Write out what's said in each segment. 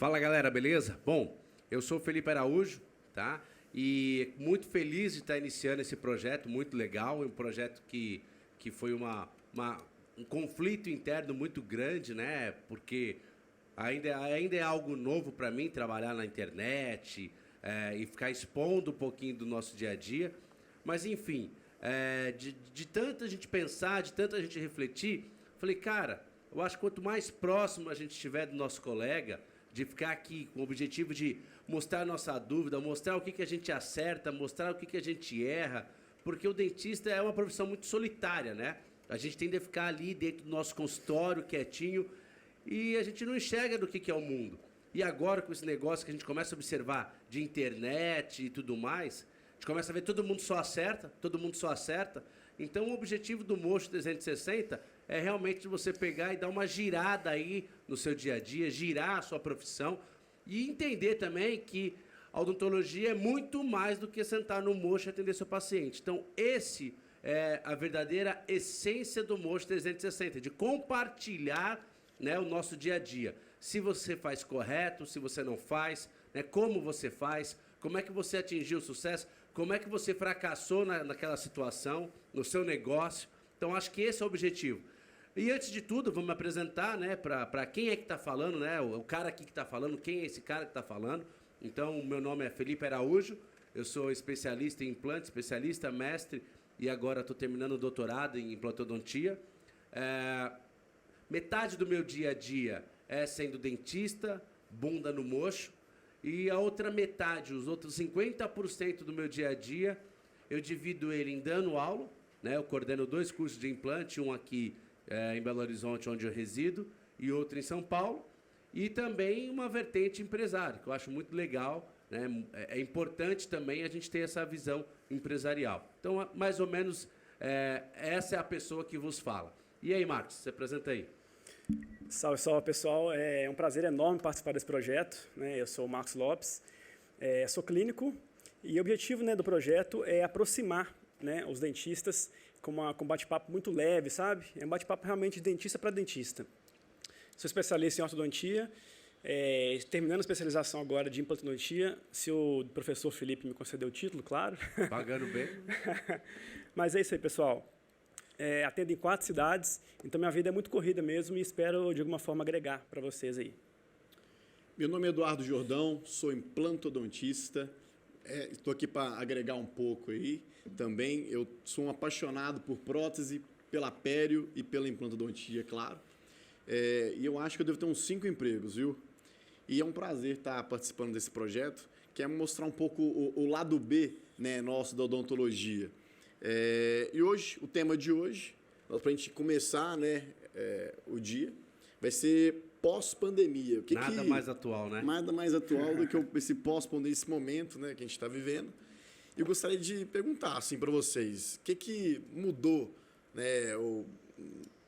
Fala galera, beleza? Bom, eu sou o Felipe Araújo, tá? E muito feliz de estar iniciando esse projeto, muito legal, um projeto que foi um conflito interno muito grande, né? Porque ainda é algo novo para mim trabalhar na internet e ficar expondo um pouquinho do nosso dia a dia. Mas enfim, de tanta gente pensar, de tanta gente refletir, falei, cara, eu acho que quanto mais próximo a gente estiver do nosso colega, de ficar aqui com o objetivo de mostrar nossa dúvida, mostrar o que a gente acerta, mostrar o que a gente erra, porque o dentista é uma profissão muito solitária, né? A gente tende a ficar ali dentro do nosso consultório, quietinho, e a gente não enxerga do que é o mundo. E agora, com esse negócio que a gente começa a observar de internet e tudo mais, a gente começa a ver todo mundo só acerta, todo mundo só acerta. Então, o objetivo do Mocho 360 é realmente você pegar e dar uma girada aí no seu dia a dia, girar a sua profissão e entender também que a odontologia é muito mais do que sentar no Mocho e atender seu paciente. Então, esse é a verdadeira essência do Mocho 360, de compartilhar, né, o nosso dia a dia. Se você faz correto, se você não faz, né, como você faz, como é que você atingiu o sucesso, como é que você fracassou naquela situação, no seu negócio. Então, acho que esse é o objetivo. E antes de tudo, vamos me apresentar, né, para quem é que está falando, né, o cara aqui que está falando, quem é esse cara que está falando. Então, o meu nome é Felipe Araújo, eu sou especialista em implante, especialista, mestre, e agora estou terminando o doutorado em implantodontia. Metade do meu dia a dia é sendo dentista, bunda no mocho, e a outra metade, os outros 50% do meu dia a dia, eu divido ele em dando aula, né? Eu coordeno 2 cursos de implante, um aqui em Belo Horizonte, onde eu resido, e outro em São Paulo, e também uma vertente empresária, que eu acho muito legal, né? É importante também a gente ter essa visão empresarial. Então, mais ou menos, essa é a pessoa que vos fala. E aí, Marcos, se apresenta aí. Salve, salve, pessoal. É um prazer enorme participar desse projeto, né? Eu sou o Marcos Lopes, sou clínico e o objetivo, né, do projeto é aproximar, né, os dentistas com um bate-papo muito leve, sabe? É um bate-papo realmente de dentista para dentista. Sou especialista em ortodontia, terminando a especialização agora de implantodontia, se o professor Felipe me concedeu o título, claro. Pagando bem. Mas é isso aí, pessoal. Atendo em 4 cidades, então minha vida é muito corrida mesmo e espero, de alguma forma, agregar para vocês aí. Meu nome é Eduardo Jordão, sou implantodontista, estou aqui para agregar um pouco aí também. Eu sou um apaixonado por prótese, pela pério e pela implantodontia, claro. E eu acho que eu devo ter uns 5 empregos, viu? E é um prazer estar participando desse projeto, que é mostrar um pouco o lado B, né, nosso da odontologia. E hoje, o tema de hoje, para a gente começar, né, o dia, vai ser pós-pandemia. Nada mais atual, né? Nada mais atual do que esse pós-pandemia, esse momento, né, que a gente está vivendo. Eu gostaria de perguntar assim, para vocês, o que mudou, né,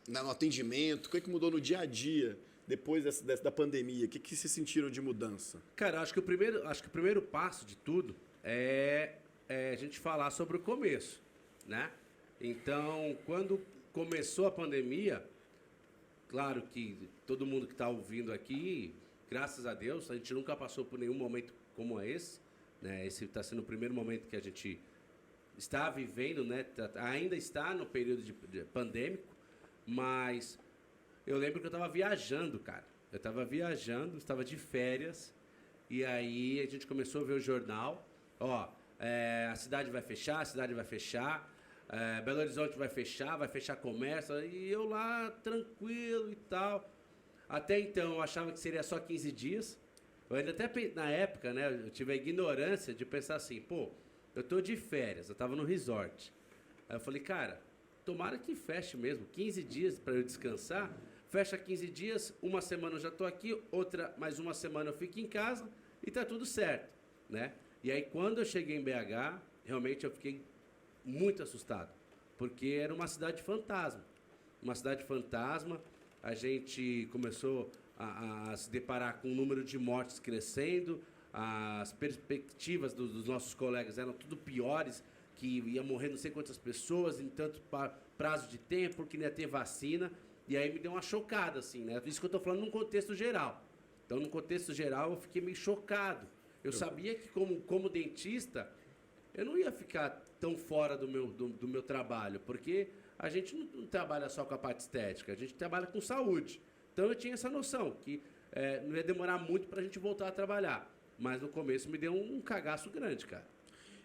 no atendimento, o que mudou no dia a dia depois da pandemia? O que vocês sentiram de mudança? Cara, acho que o primeiro passo de tudo é a gente falar sobre o começo, né? Então, quando começou a pandemia, claro que todo mundo que está ouvindo aqui, graças a Deus, a gente nunca passou por nenhum momento como esse, né? Esse está sendo o primeiro momento que a gente está vivendo, né? Ainda está no período de pandêmico, mas eu lembro que eu estava viajando, cara. Eu estava viajando, estava de férias, e aí a gente começou a ver o jornal, a cidade vai fechar, Belo Horizonte vai fechar comércio, e eu lá tranquilo e tal. Até então eu achava que seria só 15 dias. Eu ainda até na época, né, eu tive a ignorância de pensar assim, pô, eu tô de férias, eu tava no resort. Aí eu falei, cara, tomara que feche mesmo, 15 dias para eu descansar. Fecha 15 dias, uma semana eu já tô aqui, mais uma semana eu fico em casa e tá tudo certo, né? E aí quando eu cheguei em BH, realmente eu fiquei muito assustado, porque era uma cidade fantasma. Uma cidade fantasma, a gente começou a se deparar com o número de mortes crescendo, as perspectivas dos nossos colegas eram tudo piores, que ia morrer não sei quantas pessoas em tanto prazo de tempo, porque não ia ter vacina, e aí me deu uma chocada, assim, né? Isso que eu estou falando num contexto geral. Então, no contexto geral, eu fiquei meio chocado. Eu sabia que, como dentista, eu não ia ficar tão fora do meu trabalho, porque a gente não trabalha só com a parte estética, a gente trabalha com saúde. Então, eu tinha essa noção, que não ia demorar muito para a gente voltar a trabalhar. Mas, no começo, me deu um cagaço grande, cara.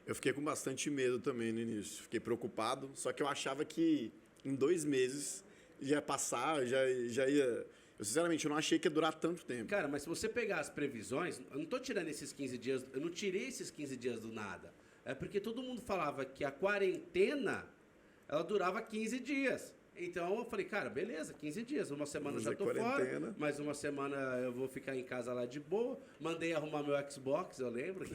Eu fiquei com bastante medo também no início. Fiquei preocupado, só que eu achava que em 2 meses já ia passar, já ia... Eu, sinceramente, eu não achei que ia durar tanto tempo. Cara, mas se você pegar as previsões, eu não estou tirando esses 15 dias, eu não tirei esses 15 dias do nada. É porque todo mundo falava que a quarentena, ela durava 15 dias. Então eu falei, cara, beleza, 15 dias, uma semana eu já tô fora, mais uma semana eu vou ficar em casa lá de boa. Mandei arrumar meu Xbox, eu lembro.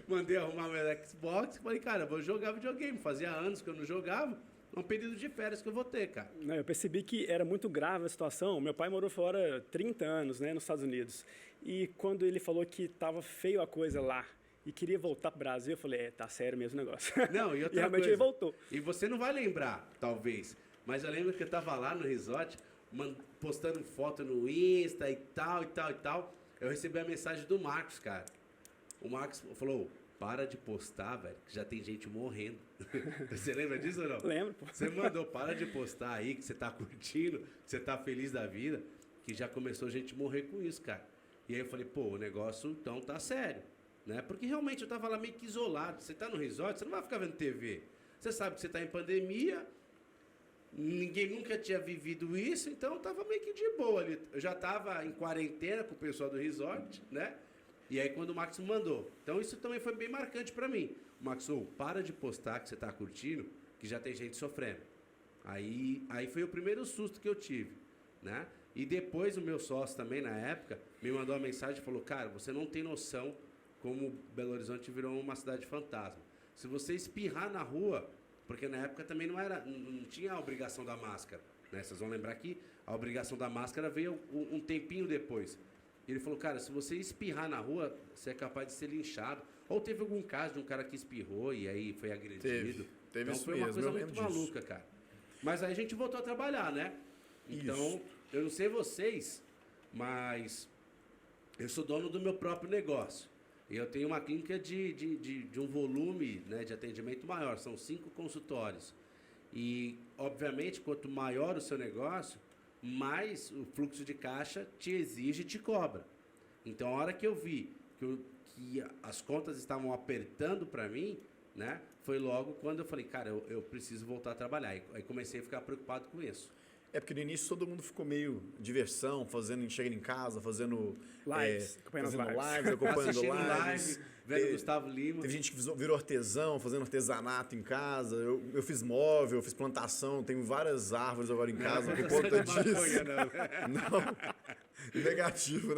Mandei arrumar meu Xbox, falei, cara, eu vou jogar videogame. Fazia anos que eu não jogava. Um período de férias que eu vou ter, cara. Eu percebi que era muito grave a situação. Meu pai morou fora 30 anos, né, nos Estados Unidos. E quando ele falou que estava feio a coisa lá e queria voltar para o Brasil, eu falei, tá sério mesmo o negócio. Não, e outra e realmente coisa, ele voltou. E você não vai lembrar, talvez, mas eu lembro que eu estava lá no resort, postando foto no Insta e tal, e tal, e tal. Eu recebi a mensagem do Marcos, cara. O Marcos falou... Para de postar, velho, que já tem gente morrendo. Você lembra disso ou não? Lembro, pô. Você mandou, para de postar aí, que você tá curtindo, que você tá feliz da vida, que já começou gente morrer com isso, cara. E aí eu falei, pô, o negócio então tá sério, né? Porque realmente eu tava lá meio que isolado. Você tá no resort, você não vai ficar vendo TV. Você sabe que você tá em pandemia, ninguém nunca tinha vivido isso, então eu tava meio que de boa ali. Eu já tava em quarentena com o pessoal do resort, né? E aí quando o Max me mandou. Então isso também foi bem marcante pra mim. O Max, para de postar que você tá curtindo, que já tem gente sofrendo. Aí foi o primeiro susto que eu tive, né? E depois o meu sócio também, na época, me mandou uma mensagem e falou, cara, você não tem noção como Belo Horizonte virou uma cidade fantasma. Se você espirrar na rua, porque na época também não tinha a obrigação da máscara, né? Vocês vão lembrar que a obrigação da máscara veio um tempinho depois. Ele falou, cara, se você espirrar na rua, você é capaz de ser linchado. Ou teve algum caso de um cara que espirrou e aí foi agredido. Teve então isso foi uma mesmo, coisa eu muito lembro maluca, cara. Mas aí a gente voltou a trabalhar, né? Então, Isso. eu não sei vocês, mas eu sou dono do meu próprio negócio. E eu tenho uma clínica de um volume, né, de atendimento maior. São 5 consultórios. E, obviamente, quanto maior o seu negócio, mais o fluxo de caixa te exige e te cobra. Então, a hora que eu vi que as contas estavam apertando para mim, né, foi logo quando eu falei, cara, eu preciso voltar a trabalhar. Aí comecei a ficar preocupado com isso. É porque no início todo mundo ficou meio diversão, chegando em casa, fazendo Lives, acompanhando acompanhando Assistindo lives. live, vendo Gustavo Lima. Teve gente que virou artesão, fazendo artesanato em casa. Eu fiz móvel, fiz plantação, tenho várias árvores agora em casa por conta disso. Não. Negativo.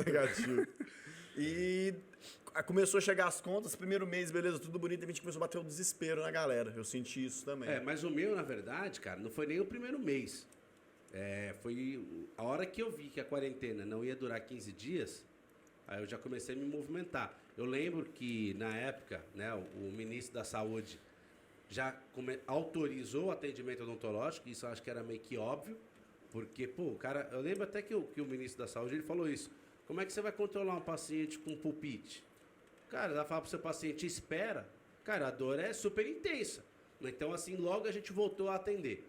E começou a chegar as contas, primeiro mês, beleza, tudo bonito, a gente começou a bater o desespero na galera. Eu senti isso também. Mas o meu, na verdade, cara, não foi nem o primeiro mês. Foi a hora que eu vi que a quarentena não ia durar 15 dias, aí eu já comecei a me movimentar. Eu lembro que, na época, né, o ministro da Saúde já autorizou o atendimento odontológico, isso eu acho que era meio que óbvio, porque, pô, o cara... Eu lembro até que o ministro da Saúde ele falou isso. Como é que você vai controlar um paciente com pulpite? Cara, ela fala pro seu paciente, espera. Cara, a dor é super intensa. Então, assim, logo a gente voltou a atender,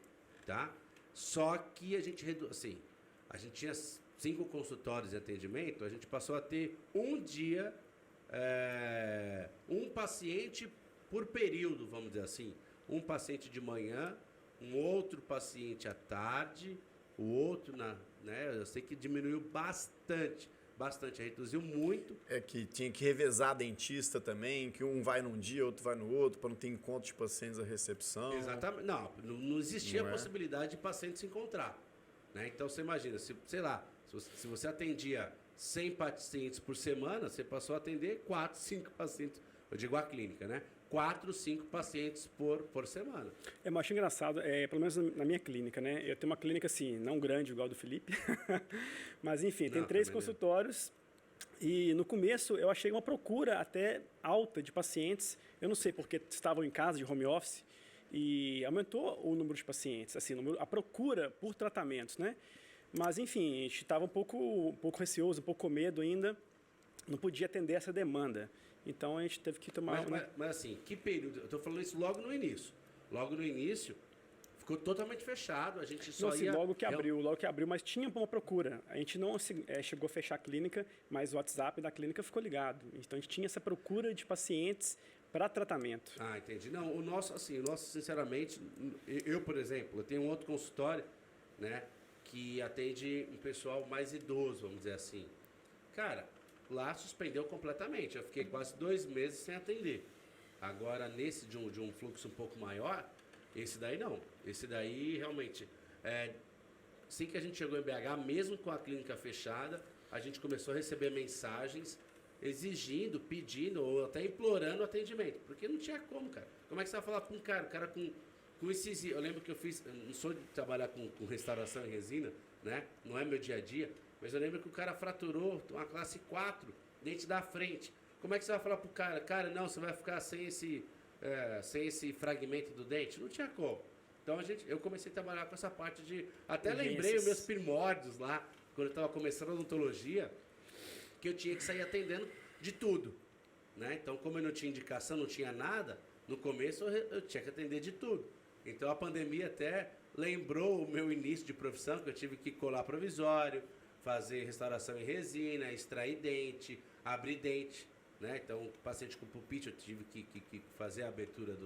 tá? Só que a gente a gente tinha 5 consultórios de atendimento, a gente passou a ter um dia, um paciente por período, vamos dizer assim. Um paciente de manhã, um outro paciente à tarde, o outro né? Eu sei que diminuiu bastante, reduziu muito. É que tinha que revezar dentista também, que um vai num dia, outro vai no outro, para não ter encontro de pacientes à recepção. Exatamente. Não existia a possibilidade de paciente se encontrar, né? Então, você imagina, se você atendia 100 pacientes por semana, você passou a atender 4, 5 pacientes, eu digo a clínica, né? 4, 5 pacientes por semana. Eu acho engraçado, pelo menos na minha clínica, né? Eu tenho uma clínica, assim, não grande igual a do Felipe, mas, enfim, tem 3 consultórios e no começo eu achei uma procura até alta de pacientes. Eu não sei porque estavam em casa de home office e aumentou o número de pacientes, assim, a procura por tratamentos, né? Mas, enfim, a gente estava um pouco receoso, um pouco com medo ainda, não podia atender essa demanda. Então, a gente teve que tomar... Mas assim, que período? Eu estou falando isso logo no início. Logo no início, ficou totalmente fechado, a gente só ia... Logo que abriu, mas tinha uma procura. A gente não chegou a fechar a clínica, mas o WhatsApp da clínica ficou ligado. Então, a gente tinha essa procura de pacientes para tratamento. Ah, entendi. Não, o nosso, sinceramente, eu, por exemplo, eu tenho um outro consultório, né, que atende um pessoal mais idoso, vamos dizer assim. Cara, lá suspendeu completamente. Eu fiquei quase 2 meses sem atender. Agora, nesse de um fluxo um pouco maior, esse daí não. Esse daí, realmente, assim que a gente chegou em BH, mesmo com a clínica fechada, a gente começou a receber mensagens exigindo, pedindo ou até implorando atendimento. Porque não tinha como, cara. Como é que você vai falar com um cara? O cara com esses... Eu lembro que eu não sou de trabalhar com restauração em resina, né? Não é meu dia a dia. Mas eu lembro que o cara fraturou uma classe 4, dente da frente. Como é que você vai falar pro cara? Cara, não, você vai ficar sem esse fragmento do dente? Não tinha como. Então eu comecei a trabalhar com essa parte de... Até lembrei os meus primórdios lá, quando eu estava começando a odontologia, que eu tinha que sair atendendo de tudo, né? Então, como eu não tinha indicação, não tinha nada, no começo eu tinha que atender de tudo. Então, a pandemia até lembrou o meu início de profissão, que eu tive que colar provisório, fazer restauração em resina, extrair dente, abrir dente, né? Então, paciente com pulpite, eu tive que fazer a abertura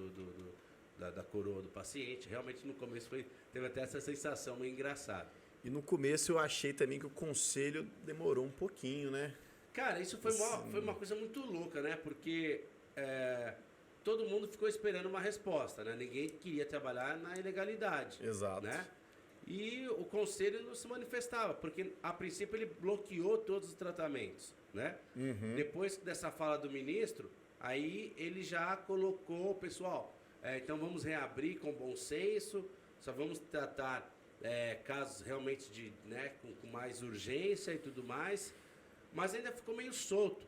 da coroa do paciente. Realmente, no começo teve até essa sensação meio engraçada. E no começo eu achei também que o conselho demorou um pouquinho, né? Cara, isso foi uma coisa muito louca, né? Porque todo mundo ficou esperando uma resposta, né? Ninguém queria trabalhar na ilegalidade. Exato. Né? E o conselho não se manifestava, porque a princípio ele bloqueou todos os tratamentos, né? Uhum. Depois dessa fala do ministro, aí ele já colocou, pessoal, então vamos reabrir com bom senso, só vamos tratar casos realmente com mais urgência e tudo mais, mas ainda ficou meio solto.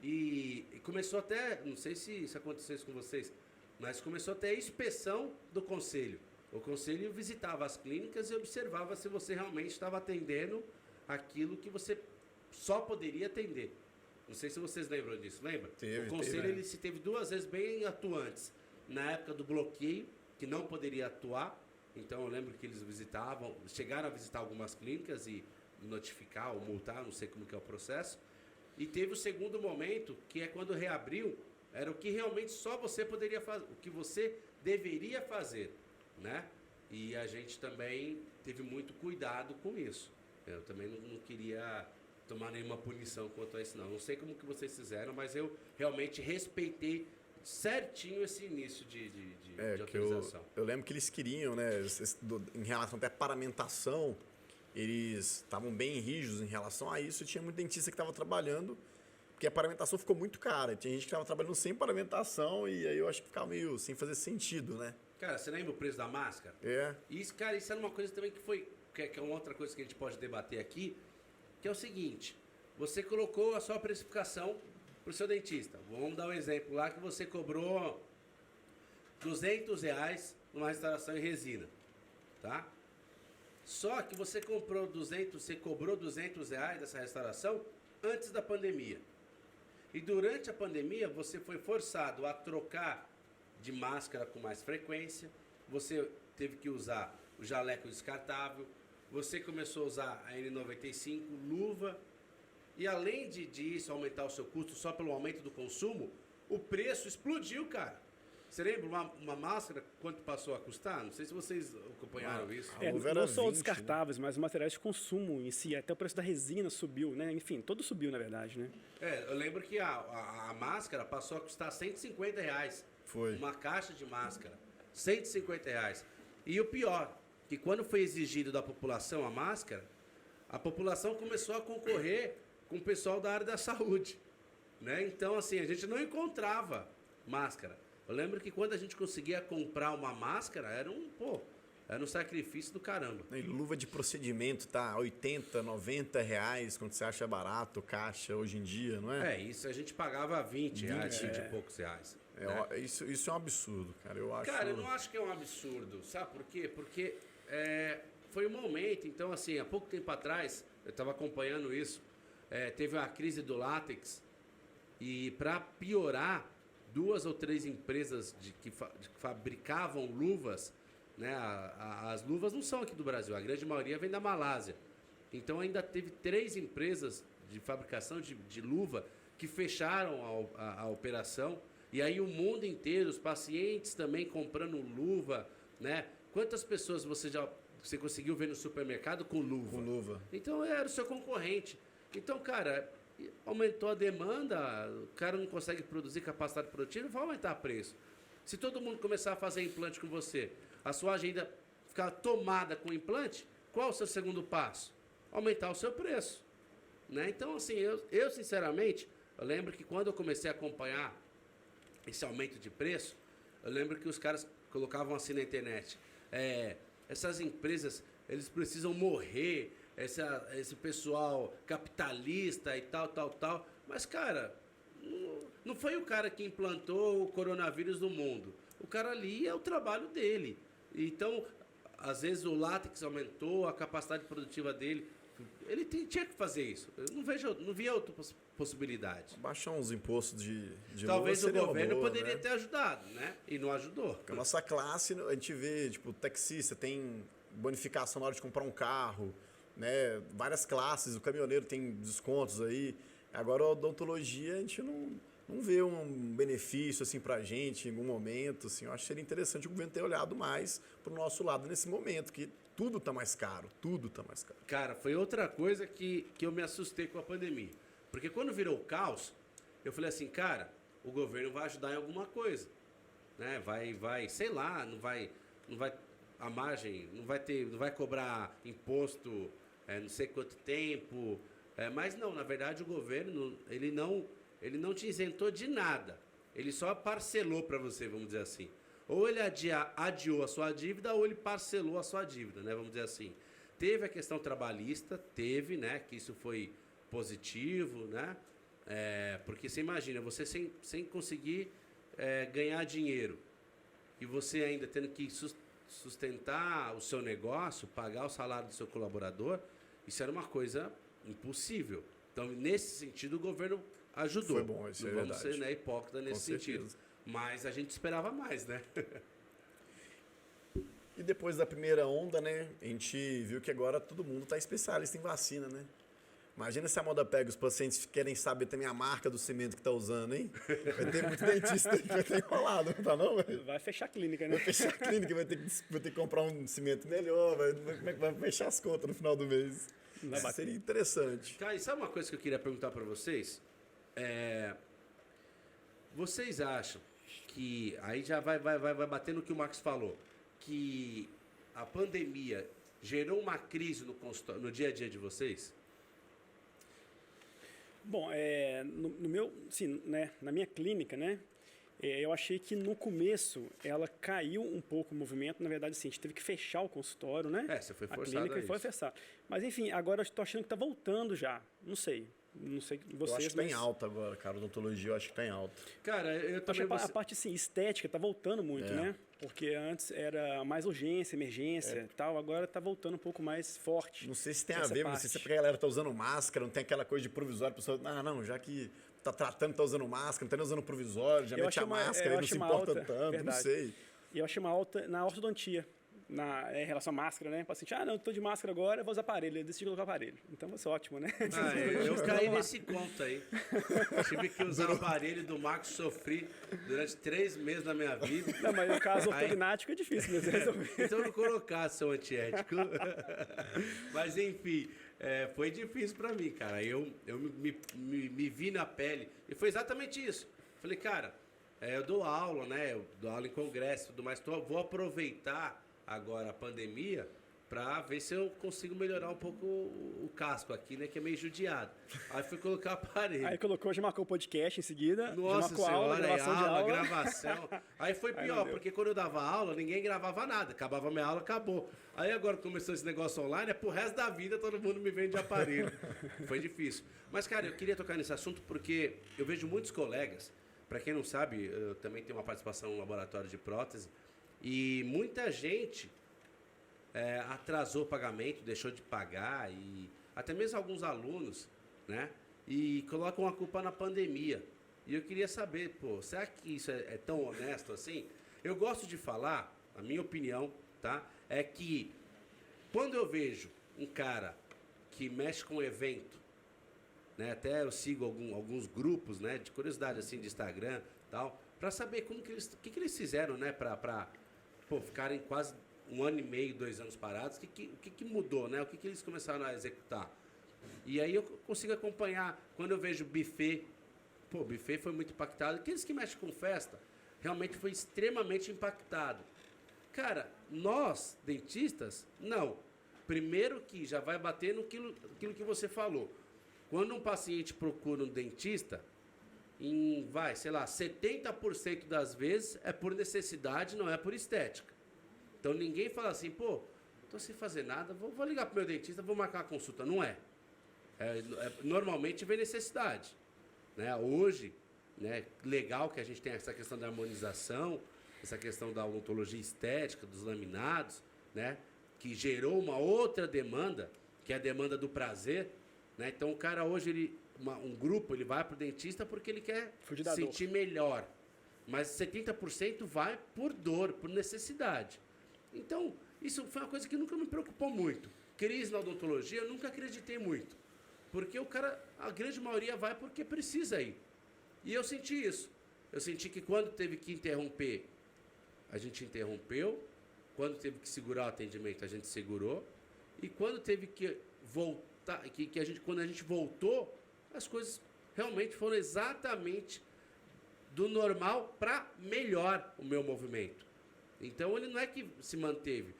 E começou até, não sei se isso aconteceu isso com vocês, mas começou até a inspeção do conselho. O conselho visitava as clínicas e observava se você realmente estava atendendo aquilo que você só poderia atender. Não sei se vocês lembram disso, lembra? O conselho ele se teve 2 vezes bem atuantes. Na época do bloqueio, que não poderia atuar, então eu lembro que eles chegaram a visitar algumas clínicas e notificar ou multar, não sei como que é o processo. E teve o segundo momento, que é quando reabriu, era o que realmente só você poderia fazer, o que você deveria fazer, né? E a gente também teve muito cuidado com isso. Eu também não queria tomar nenhuma punição quanto a isso, não. Não sei como que vocês fizeram, mas eu realmente respeitei certinho esse início de autorização. Eu lembro que eles queriam, né, em relação até à paramentação, eles estavam bem rígidos em relação a isso. Tinha muito dentista que estava trabalhando, porque a paramentação ficou muito cara. Tinha gente que estava trabalhando sem paramentação e aí eu acho que ficava meio sem fazer sentido, né? Cara, você lembra o preço da máscara? Isso, cara, isso era uma coisa também que é uma outra coisa que a gente pode debater aqui, que é o seguinte: você colocou a sua precificação para o seu dentista. Vamos dar um exemplo lá que você cobrou R$200 numa restauração em resina, tá? Só que você cobrou R$200 dessa restauração antes da pandemia. E durante a pandemia você foi forçado a trocar de máscara com mais frequência, você teve que usar o jaleco descartável, você começou a usar a N95, luva, e além disso aumentar o seu custo só pelo aumento do consumo, o preço explodiu, cara. Você lembra uma máscara, quanto passou a custar? Não sei se vocês acompanharam isso. Não só os descartáveis, né? Mas os materiais de consumo em si. Até o preço da resina subiu, né? Enfim, todo subiu, na verdade, né? Eu lembro que a máscara passou a custar R$150. Foi. Uma caixa de máscara. R$150. E o pior, que quando foi exigido da população a máscara, a população começou a concorrer com o pessoal da área da saúde, né? Então, assim, a gente não encontrava máscara. Eu lembro que quando a gente conseguia comprar uma máscara, era um sacrifício do caramba. E luva de procedimento tá R$80, R$90, quando você acha barato, caixa, hoje em dia, não é? Isso a gente pagava R$20, 20 e poucos reais. Né? Isso é um absurdo, cara. Cara, eu não acho que é um absurdo, sabe por quê? Porque foi um momento. Então, assim, há pouco tempo atrás, eu estava acompanhando isso, teve a crise do látex e, para piorar, 2 ou 3 empresas que fabricavam luvas, né? As luvas não são aqui do Brasil, a grande maioria vem da Malásia. Então, ainda teve 3 empresas de fabricação de luva que fecharam a operação. E aí o mundo inteiro, os pacientes também comprando luva, né? Quantas pessoas você conseguiu ver no supermercado com luva? Com luva. Então era o seu concorrente. Então, cara, aumentou a demanda, o cara não consegue produzir capacidade produtiva, vai aumentar o preço. Se todo mundo começar a fazer implante com você, a sua agenda ficar tomada com implante, qual o seu segundo passo? Aumentar o seu preço. Né? Então, assim, eu sinceramente, eu lembro que quando eu comecei a acompanhar esse aumento de preço, eu lembro que os caras colocavam assim na internet, essas empresas, eles precisam morrer, esse pessoal capitalista e tal. Mas, cara, não foi o cara que implantou o coronavírus no mundo. O cara ali é o trabalho dele. Então, às vezes o látex aumentou, a capacidade produtiva dele. Ele tinha que fazer isso. Eu não via outra possibilidade. Baixar uns impostos de Talvez luva o governo boa, poderia né? ter ajudado, né? E não ajudou. Porque a nossa classe, a gente vê, tipo, taxista tem bonificação na hora de comprar um carro, né? Várias classes, o caminhoneiro tem descontos aí. Agora, a odontologia, a gente não vê um benefício, assim, pra gente em algum momento, assim. Eu acho que seria interessante o governo ter olhado mais pro nosso lado nesse momento, que tudo tá mais caro, tudo tá mais caro. Cara, foi outra coisa que eu me assustei com a pandemia. Porque quando virou o caos, eu falei assim, cara, o governo vai ajudar em alguma coisa. Né? Vai, sei lá, não vai a margem, não vai cobrar imposto não sei quanto tempo. Mas não, na verdade o governo, ele não te isentou de nada. Ele só parcelou para você, vamos dizer assim. Ou ele adiou a sua dívida, ou ele parcelou a sua dívida, né? Vamos dizer assim. Teve a questão trabalhista, né? Que isso foi positivo, né? Porque você imagina, você sem conseguir ganhar dinheiro e você ainda tendo que sustentar o seu negócio, pagar o salário do seu colaborador, isso era uma coisa impossível. Então, nesse sentido, o governo ajudou. Foi bom, isso não é vamos verdade. ser, né, hipócrita nesse sentido. Mas a gente esperava mais, né? E depois da primeira onda, né, a gente viu que agora todo mundo tá especialista em vacina, né? Imagina se a moda pega, os pacientes querem saber também a marca do cimento que tá usando, hein? Vai ter muito dentista aí que vai ter enrolado, não tá não, velho? Vai fechar a clínica, né? Vai fechar a clínica, vai ter que comprar um cimento melhor, como é que vai fechar as contas no final do mês? Isso seria interessante. Cara, e sabe uma coisa que eu queria perguntar para vocês? Vocês acham que, aí já vai bater no que o Marcos falou, que a pandemia gerou uma crise no dia a dia de vocês? Bom, no meu, sim, né, na minha clínica, né, eu achei que no começo ela caiu um pouco o movimento. Na verdade, sim, a gente teve que fechar o consultório, né? Você foi a forçado clínica foi fechar. Mas enfim, agora eu estou achando que está voltando já. Não sei vocês, Eu acho que tá em mas alta agora, cara. Odontologia eu acho que tá em alta. Cara, eu acho também... que a parte assim, estética está voltando muito, né? Porque antes era mais urgência, emergência e tal. Agora está voltando um pouco mais forte. Não sei se tem a essa ver, parte. não sei se é porque a galera tá usando máscara, não tem aquela coisa de provisório, a pessoa, não, já que tá tratando, tá usando máscara, não tá nem usando provisório, já mete a máscara, não se importa tanto, verdade. não sei. E eu achei uma alta na ortodontia, em relação à máscara, né? O paciente, não, eu tô de máscara agora, eu vou usar aparelho, eu decidi colocar aparelho. Então vai ser ótimo, né? Eu caí nesse conto aí. Tive que usar o aparelho do Marcos, sofri durante 3 meses da minha vida. Não, mas no caso ortognático é difícil mesmo resolver. Então não colocar seu antiético. Mas enfim, foi difícil pra mim, cara. Eu me vi na pele. E foi exatamente isso. Falei, cara, eu dou aula, né? Eu dou aula em congresso e tudo mais. Vou aproveitar agora a pandemia pra ver se eu consigo melhorar um pouco o casco aqui, né? Que é meio judiado. Aí fui colocar o aparelho. Aí colocou, já marcou o podcast em seguida. Nossa já marcou senhora, gravação de aula. gravação. Aí foi pior, porque quando eu dava aula, ninguém gravava nada. Acabava minha aula, acabou. Aí agora começou esse negócio online, pro resto da vida todo mundo me vende aparelho. Foi difícil. Mas, cara, eu queria tocar nesse assunto porque eu vejo muitos colegas, pra quem não sabe, eu também tenho uma participação no laboratório de prótese, e muita gente atrasou o pagamento, deixou de pagar, e até mesmo alguns alunos, né? E colocam a culpa na pandemia. E eu queria saber, pô, será que isso é tão honesto assim? Eu gosto de falar, a minha opinião, tá? É que quando eu vejo um cara que mexe com evento, né? Até eu sigo alguns grupos, né? De curiosidade, assim, de Instagram e tal, para saber como que o que eles fizeram, né? Para ficarem quase 1 ano e meio, 2 anos parados. O que mudou, né? O que eles começaram a executar? E aí eu consigo acompanhar. Quando eu vejo buffet, o buffet foi muito impactado. Aqueles que mexem com festa, realmente foi extremamente impactado. Cara, nós, dentistas, não. Primeiro que já vai bater naquilo que você falou. Quando um paciente procura um dentista, 70% das vezes é por necessidade, não é por estética. Então ninguém fala assim, pô, tô sem fazer nada, vou ligar pro meu dentista, vou marcar uma consulta. Não é. Normalmente vem necessidade. Né? Hoje, né, legal que a gente tem essa questão da harmonização, essa questão da odontologia estética, dos laminados, né, que gerou uma outra demanda, que é a demanda do prazer. Né? Então o cara hoje, um grupo, ele vai para o dentista porque ele quer se sentir melhor. Mas 70% vai por dor, por necessidade. Então, isso foi uma coisa que nunca me preocupou muito. Crise na odontologia, eu nunca acreditei muito. Porque a grande maioria vai porque precisa ir. E eu senti isso. Eu senti que quando teve que interromper, a gente interrompeu. Quando teve que segurar o atendimento, a gente segurou. E quando teve que voltar, quando a gente voltou, as coisas realmente foram exatamente do normal para melhor o meu movimento. Então, ele não é que se manteve.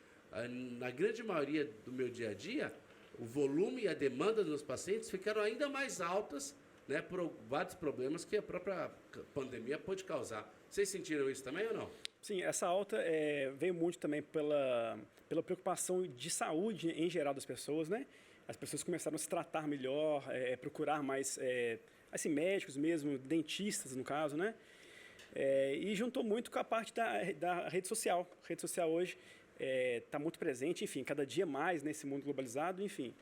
Na grande maioria do meu dia a dia, o volume e a demanda dos meus pacientes ficaram ainda mais altas, né, por vários problemas que a própria pandemia pôde causar. Vocês sentiram isso também ou não? Sim, essa alta veio muito também pela preocupação de saúde em geral das pessoas, né? As pessoas começaram a se tratar melhor, procurar mais assim, médicos mesmo, dentistas no caso, né? E juntou muito com a parte da rede social. A rede social hoje está muito presente, enfim, cada dia mais nesse mundo globalizado, enfim.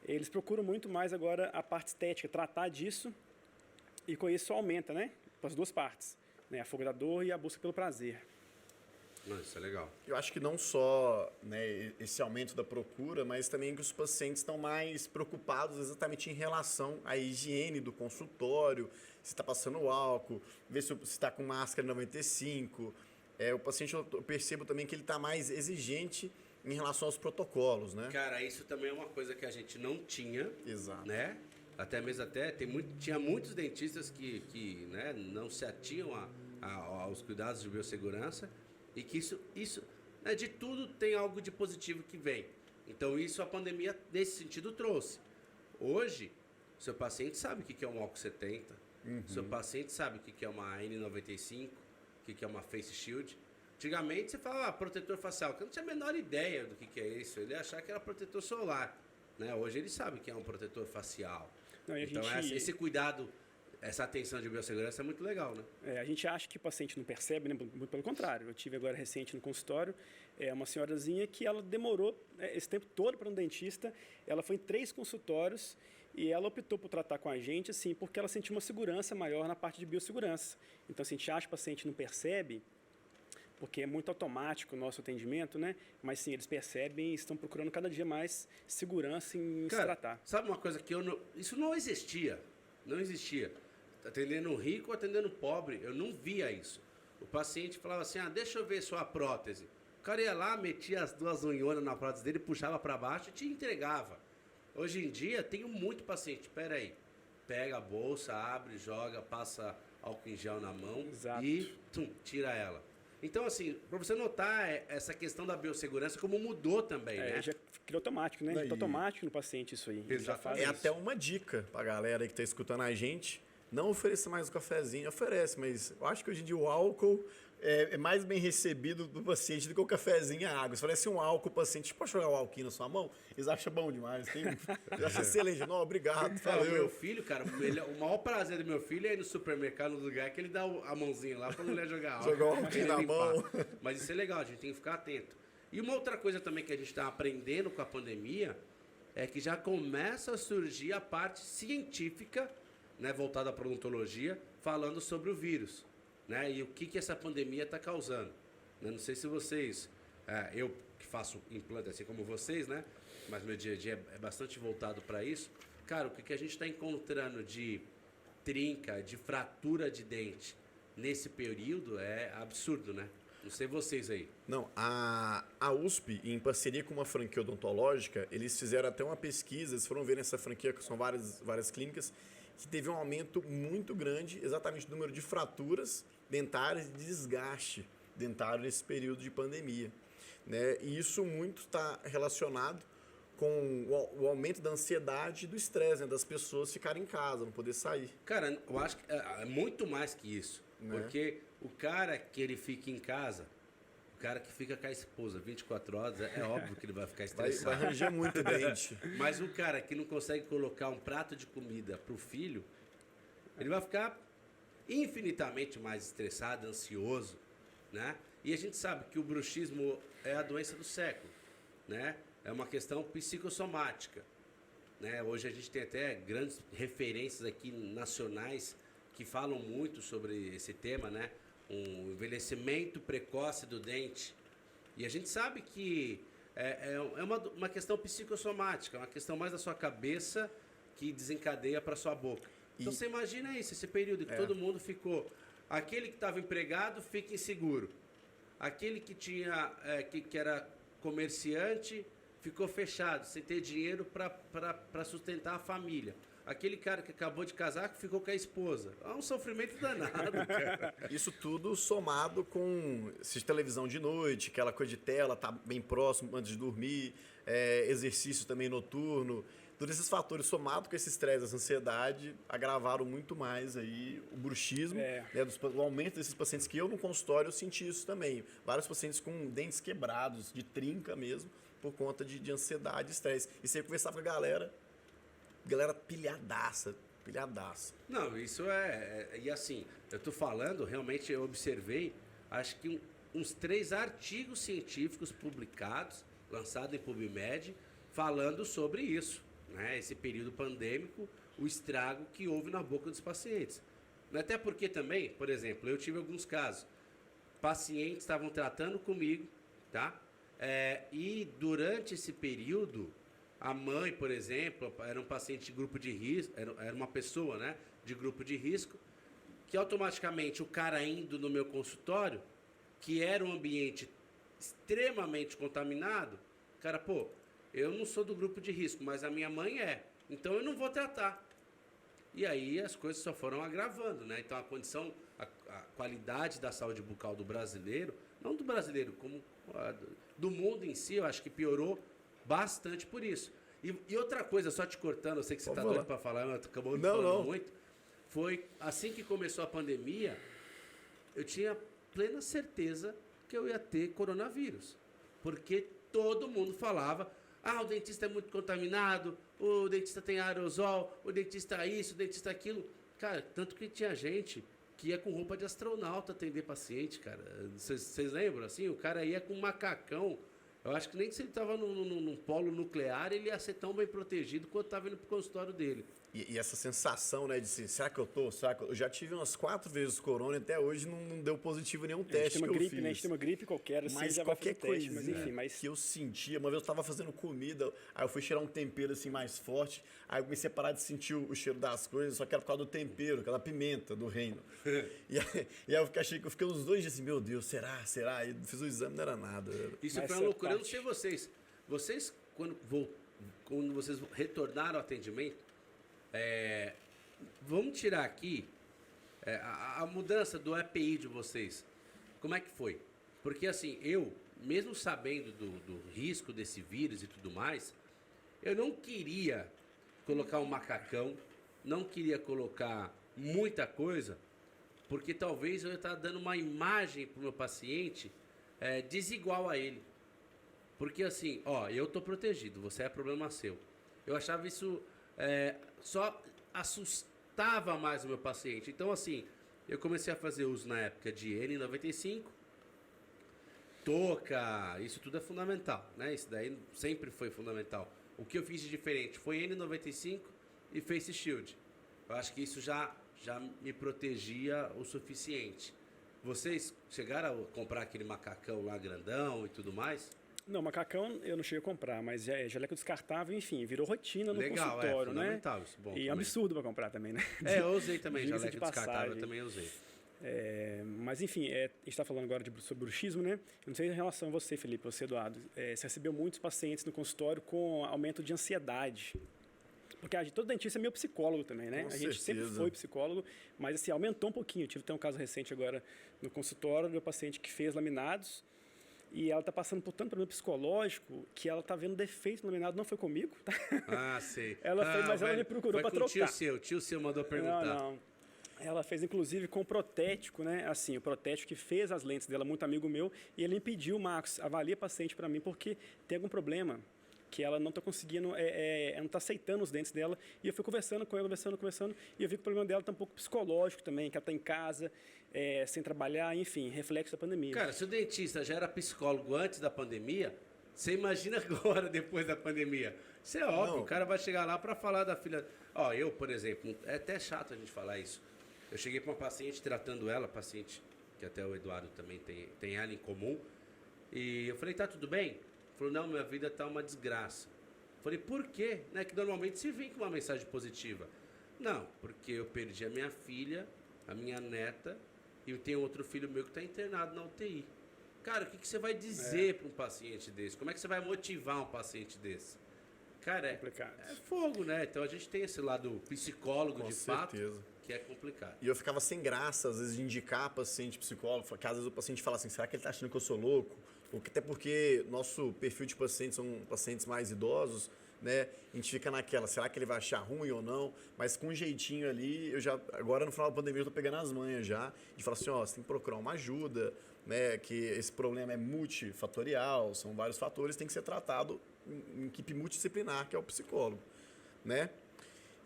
Eles procuram muito mais agora a parte estética, tratar disso, e com isso aumenta, né? Para as duas partes, né? A fuga da dor e a busca pelo prazer. Isso é legal. Eu acho que não só, né, esse aumento da procura, mas também que os pacientes estão mais preocupados exatamente em relação à higiene do consultório, se está passando álcool, ver se está com máscara 95. O paciente, eu percebo também que ele está mais exigente em relação aos protocolos, né? Cara, isso também é uma coisa que a gente não tinha. Exato. Né? Até mesmo tinha muitos dentistas que né, não se atinham aos cuidados de biossegurança, e que isso né, de tudo tem algo de positivo que vem. Então isso a pandemia nesse sentido trouxe. Hoje, seu paciente sabe o que é um álcool 70, seu paciente sabe o que é uma N95, o que é uma face shield. Antigamente você falava protetor facial, que eu não tinha a menor ideia do que é isso, ele ia achar que era protetor solar. Né? Hoje ele sabe que é um protetor facial. Não, então esse cuidado, essa atenção de biossegurança é muito legal, né? A gente acha que o paciente não percebe, né? Muito pelo contrário. Eu tive agora recente no consultório uma senhorazinha que ela demorou esse tempo todo para um dentista. Ela foi em 3 consultórios e ela optou por tratar com a gente, assim, porque ela sentiu uma segurança maior na parte de biossegurança. Então, se a gente acha que o paciente não percebe, porque é muito automático o nosso atendimento, né? Mas sim, eles percebem e estão procurando cada dia mais segurança em se tratar. Sabe uma coisa que isso não existia? Não existia. Atendendo rico, atendendo pobre, eu não via isso. O paciente falava assim, deixa eu ver sua prótese. O cara ia lá, metia as 2 unhonas na prótese dele, puxava para baixo e te entregava. Hoje em dia, tenho muito paciente, peraí, pega a bolsa, abre, joga, passa álcool em gel na mão. Exato. E tira ela. Então, assim, para você notar essa questão da biossegurança, como mudou também, né? Já criou automático, né? Está automático no paciente isso aí. Exatamente. Até uma dica para a galera que está escutando a gente. Não ofereça mais o cafezinho. Oferece, mas eu acho que hoje em dia o álcool é mais bem recebido do paciente do que o cafezinho e a água. Se oferece um álcool, o paciente pode jogar o álcool na sua mão, eles acham bom demais. Eles acham excelente. Não, obrigado. O meu filho, cara, o maior prazer do meu filho é ir no supermercado, no lugar que ele dá a mãozinha lá pra mulher jogar álcool. Jogar o álcool na mão. Mas isso é legal, a gente tem que ficar atento. E uma outra coisa também que a gente está aprendendo com a pandemia é que já começa a surgir a parte científica, né, voltada para a odontologia, falando sobre o vírus, né, e o que essa pandemia está causando. Né? Não sei se vocês, eu que faço implante assim como vocês, né, mas meu dia a dia é bastante voltado para isso. Cara, o que a gente está encontrando de trinca, de fratura de dente nesse período é absurdo, né? Não sei vocês aí. Não, a USP, em parceria com uma franquia odontológica, eles fizeram até uma pesquisa, eles foram ver nessa franquia, que são várias clínicas, que teve um aumento muito grande, exatamente do número de fraturas dentárias e desgaste dentário nesse período de pandemia. Né? E isso muito está relacionado com o aumento da ansiedade e do estresse, né? Das pessoas ficarem em casa, não poder sair. Cara, eu acho que é muito mais que isso. Né? Porque o cara que ele fica em casa, o cara que fica com a esposa 24 horas, é óbvio que ele vai ficar Vai estressado. ranger muito dente. Mas o cara que não consegue colocar um prato de comida pro filho, ele vai ficar infinitamente mais estressado, ansioso, né? E a gente sabe que o bruxismo é a doença do século, né? É uma questão psicossomática, né? Hoje a gente tem até grandes referências aqui nacionais que falam muito sobre esse tema, né? Um envelhecimento precoce do dente. E a gente sabe que é uma questão psicossomática, uma questão mais da sua cabeça que desencadeia para sua boca. Então você imagina isso, esse período que todo mundo ficou... Aquele que estava empregado fica inseguro. Aquele que tinha que era comerciante ficou fechado, sem ter dinheiro para sustentar a família. Aquele cara que acabou de casar que ficou com a esposa. É um sofrimento danado, cara. Isso tudo somado com assistir televisão de noite, aquela coisa de tela, tá bem próximo antes de dormir, exercício também noturno. Todos esses fatores somados com esse estresse, essa ansiedade, agravaram muito mais aí o bruxismo, né, o aumento desses pacientes que eu no consultório eu senti isso também. Vários pacientes com dentes quebrados, de trinca mesmo, por conta de ansiedade e estresse. E você conversava com a galera pilhadaça. Não, isso e assim, eu tô falando, realmente eu observei, acho que uns 3 artigos científicos publicados, lançados em PubMed, falando sobre isso, né? Esse período pandêmico, o estrago que houve na boca dos pacientes. Até porque também, por exemplo, eu tive alguns casos, pacientes estavam tratando comigo, tá? E durante esse período, a mãe, por exemplo, era um paciente de grupo de risco, era uma pessoa, né, de grupo de risco, que automaticamente o cara indo no meu consultório, que era um ambiente extremamente contaminado, cara, pô, eu não sou do grupo de risco, mas a minha mãe é, então eu não vou tratar. E aí as coisas só foram agravando, né? Então a qualidade da saúde bucal do brasileiro, não do brasileiro, como do mundo em si, eu acho que piorou bastante por isso. E outra coisa, só te cortando, eu sei que você está doido para falar, mas acabou não falando muito. Foi assim que começou a pandemia, eu tinha plena certeza que eu ia ter coronavírus. Porque todo mundo falava, o dentista é muito contaminado, o dentista tem aerosol, o dentista isso, o dentista aquilo. Cara, tanto que tinha gente que ia com roupa de astronauta atender paciente, cara. Vocês lembram, assim? O cara ia com um macacão. Eu acho que nem se ele estava num polo nuclear, ele ia ser tão bem protegido quanto estava indo para o consultório dele. E essa sensação, né, de será que eu tô? Eu já tive umas 4 vezes corona e até hoje não deu positivo nenhum teste que eu fiz. Né? A gente tem uma gripe qualquer, assim, mas já qualquer coisa, mas enfim, mas... que eu sentia. Uma vez eu estava fazendo comida, aí eu fui cheirar um tempero assim mais forte, aí eu comecei a parar de sentir o cheiro das coisas, só que era por causa do tempero, aquela pimenta do reino. e aí eu achei que eu fiquei uns 2 dias assim, meu Deus, será? Aí fiz o exame, não era nada. Isso foi uma loucura, eu não sei vocês. Vocês, quando vocês retornaram ao atendimento, vamos tirar aqui a mudança do EPI de vocês. Como é que foi? Porque assim, eu, mesmo sabendo do risco desse vírus e tudo mais, eu não queria colocar um macacão, não queria colocar muita coisa, porque talvez eu ia estar dando uma imagem para o meu paciente desigual a ele. Porque assim, eu tô protegido, você é problema seu. Eu achava isso só assustava mais o meu paciente. Então assim, eu comecei a fazer uso na época de N95 touca, isso tudo é fundamental, né? Isso daí sempre foi fundamental. O que eu fiz de diferente foi N95 e Face Shield. Eu acho que isso já me protegia o suficiente. Vocês chegaram a comprar aquele macacão lá grandão e tudo mais? Não, macacão eu não cheguei a comprar, mas jaleco descartável, enfim, virou rotina no Legal, consultório, né? fundamental isso, bom E é também. absurdo para comprar também, né? Eu usei também, Diga-se jaleco de descartável eu passagem. também usei. Mas enfim, a gente está falando agora sobre bruxismo, né? Eu não sei em relação a você, Felipe, você, Eduardo. Você recebeu muitos pacientes no consultório com aumento de ansiedade. Porque todo dentista é meio psicólogo também, né? Com A gente sempre certeza. foi psicólogo, mas assim, aumentou um pouquinho. Eu tive até um caso recente agora no consultório de um paciente que fez laminados e ela está passando por tanto problema psicológico que ela está vendo defeito no laminado. Não foi comigo, tá? Ah, sei. Ela fez, mas ela velho, me procurou foi para com trocar. o tio seu mandou perguntar. Não. Ela fez, inclusive, com o protético, né? Assim, o protético que fez as lentes dela, muito amigo meu, e ele impediu, Marcos, avalia paciente para mim, porque tem algum problema que ela não está conseguindo, ela não está aceitando os dentes dela. E eu fui conversando com ela, conversando, e eu vi que o problema dela está um pouco psicológico também, que ela está em casa, sem trabalhar, enfim, reflexo da pandemia. Cara, se o dentista já era psicólogo antes da pandemia, você imagina agora, depois da pandemia. Isso é óbvio, Não. o cara vai chegar lá para falar da filha... Ó, eu, por exemplo, é até chato a gente falar isso. Eu cheguei para uma paciente, tratando ela, paciente que até o Eduardo também tem ela em comum, e eu falei, tá tudo bem? Ele falou, não, minha vida tá uma desgraça. Eu falei, por quê? Né, que normalmente se vem com uma mensagem positiva. Não, porque eu perdi a minha filha, a minha neta, e tem outro filho meu que está internado na UTI. Cara, o que você vai dizer para um paciente desse? Como é que você vai motivar um paciente desse? Cara, Complicado. é fogo, né? Então a gente tem esse lado psicólogo, Com de fato, certeza. que é complicado. E eu ficava sem graça, às vezes, de indicar paciente psicólogo, porque às vezes o paciente fala assim, será que ele está achando que eu sou louco? Ou que até porque nosso perfil de pacientes são pacientes mais idosos, né? A gente fica naquela, será que ele vai achar ruim ou não? Mas com um jeitinho ali, agora no final da pandemia eu tô pegando as manhas já, de falar assim, ó, você tem que procurar uma ajuda, né? Que esse problema é multifatorial, são vários fatores, tem que ser tratado em equipe multidisciplinar, que é o psicólogo, né?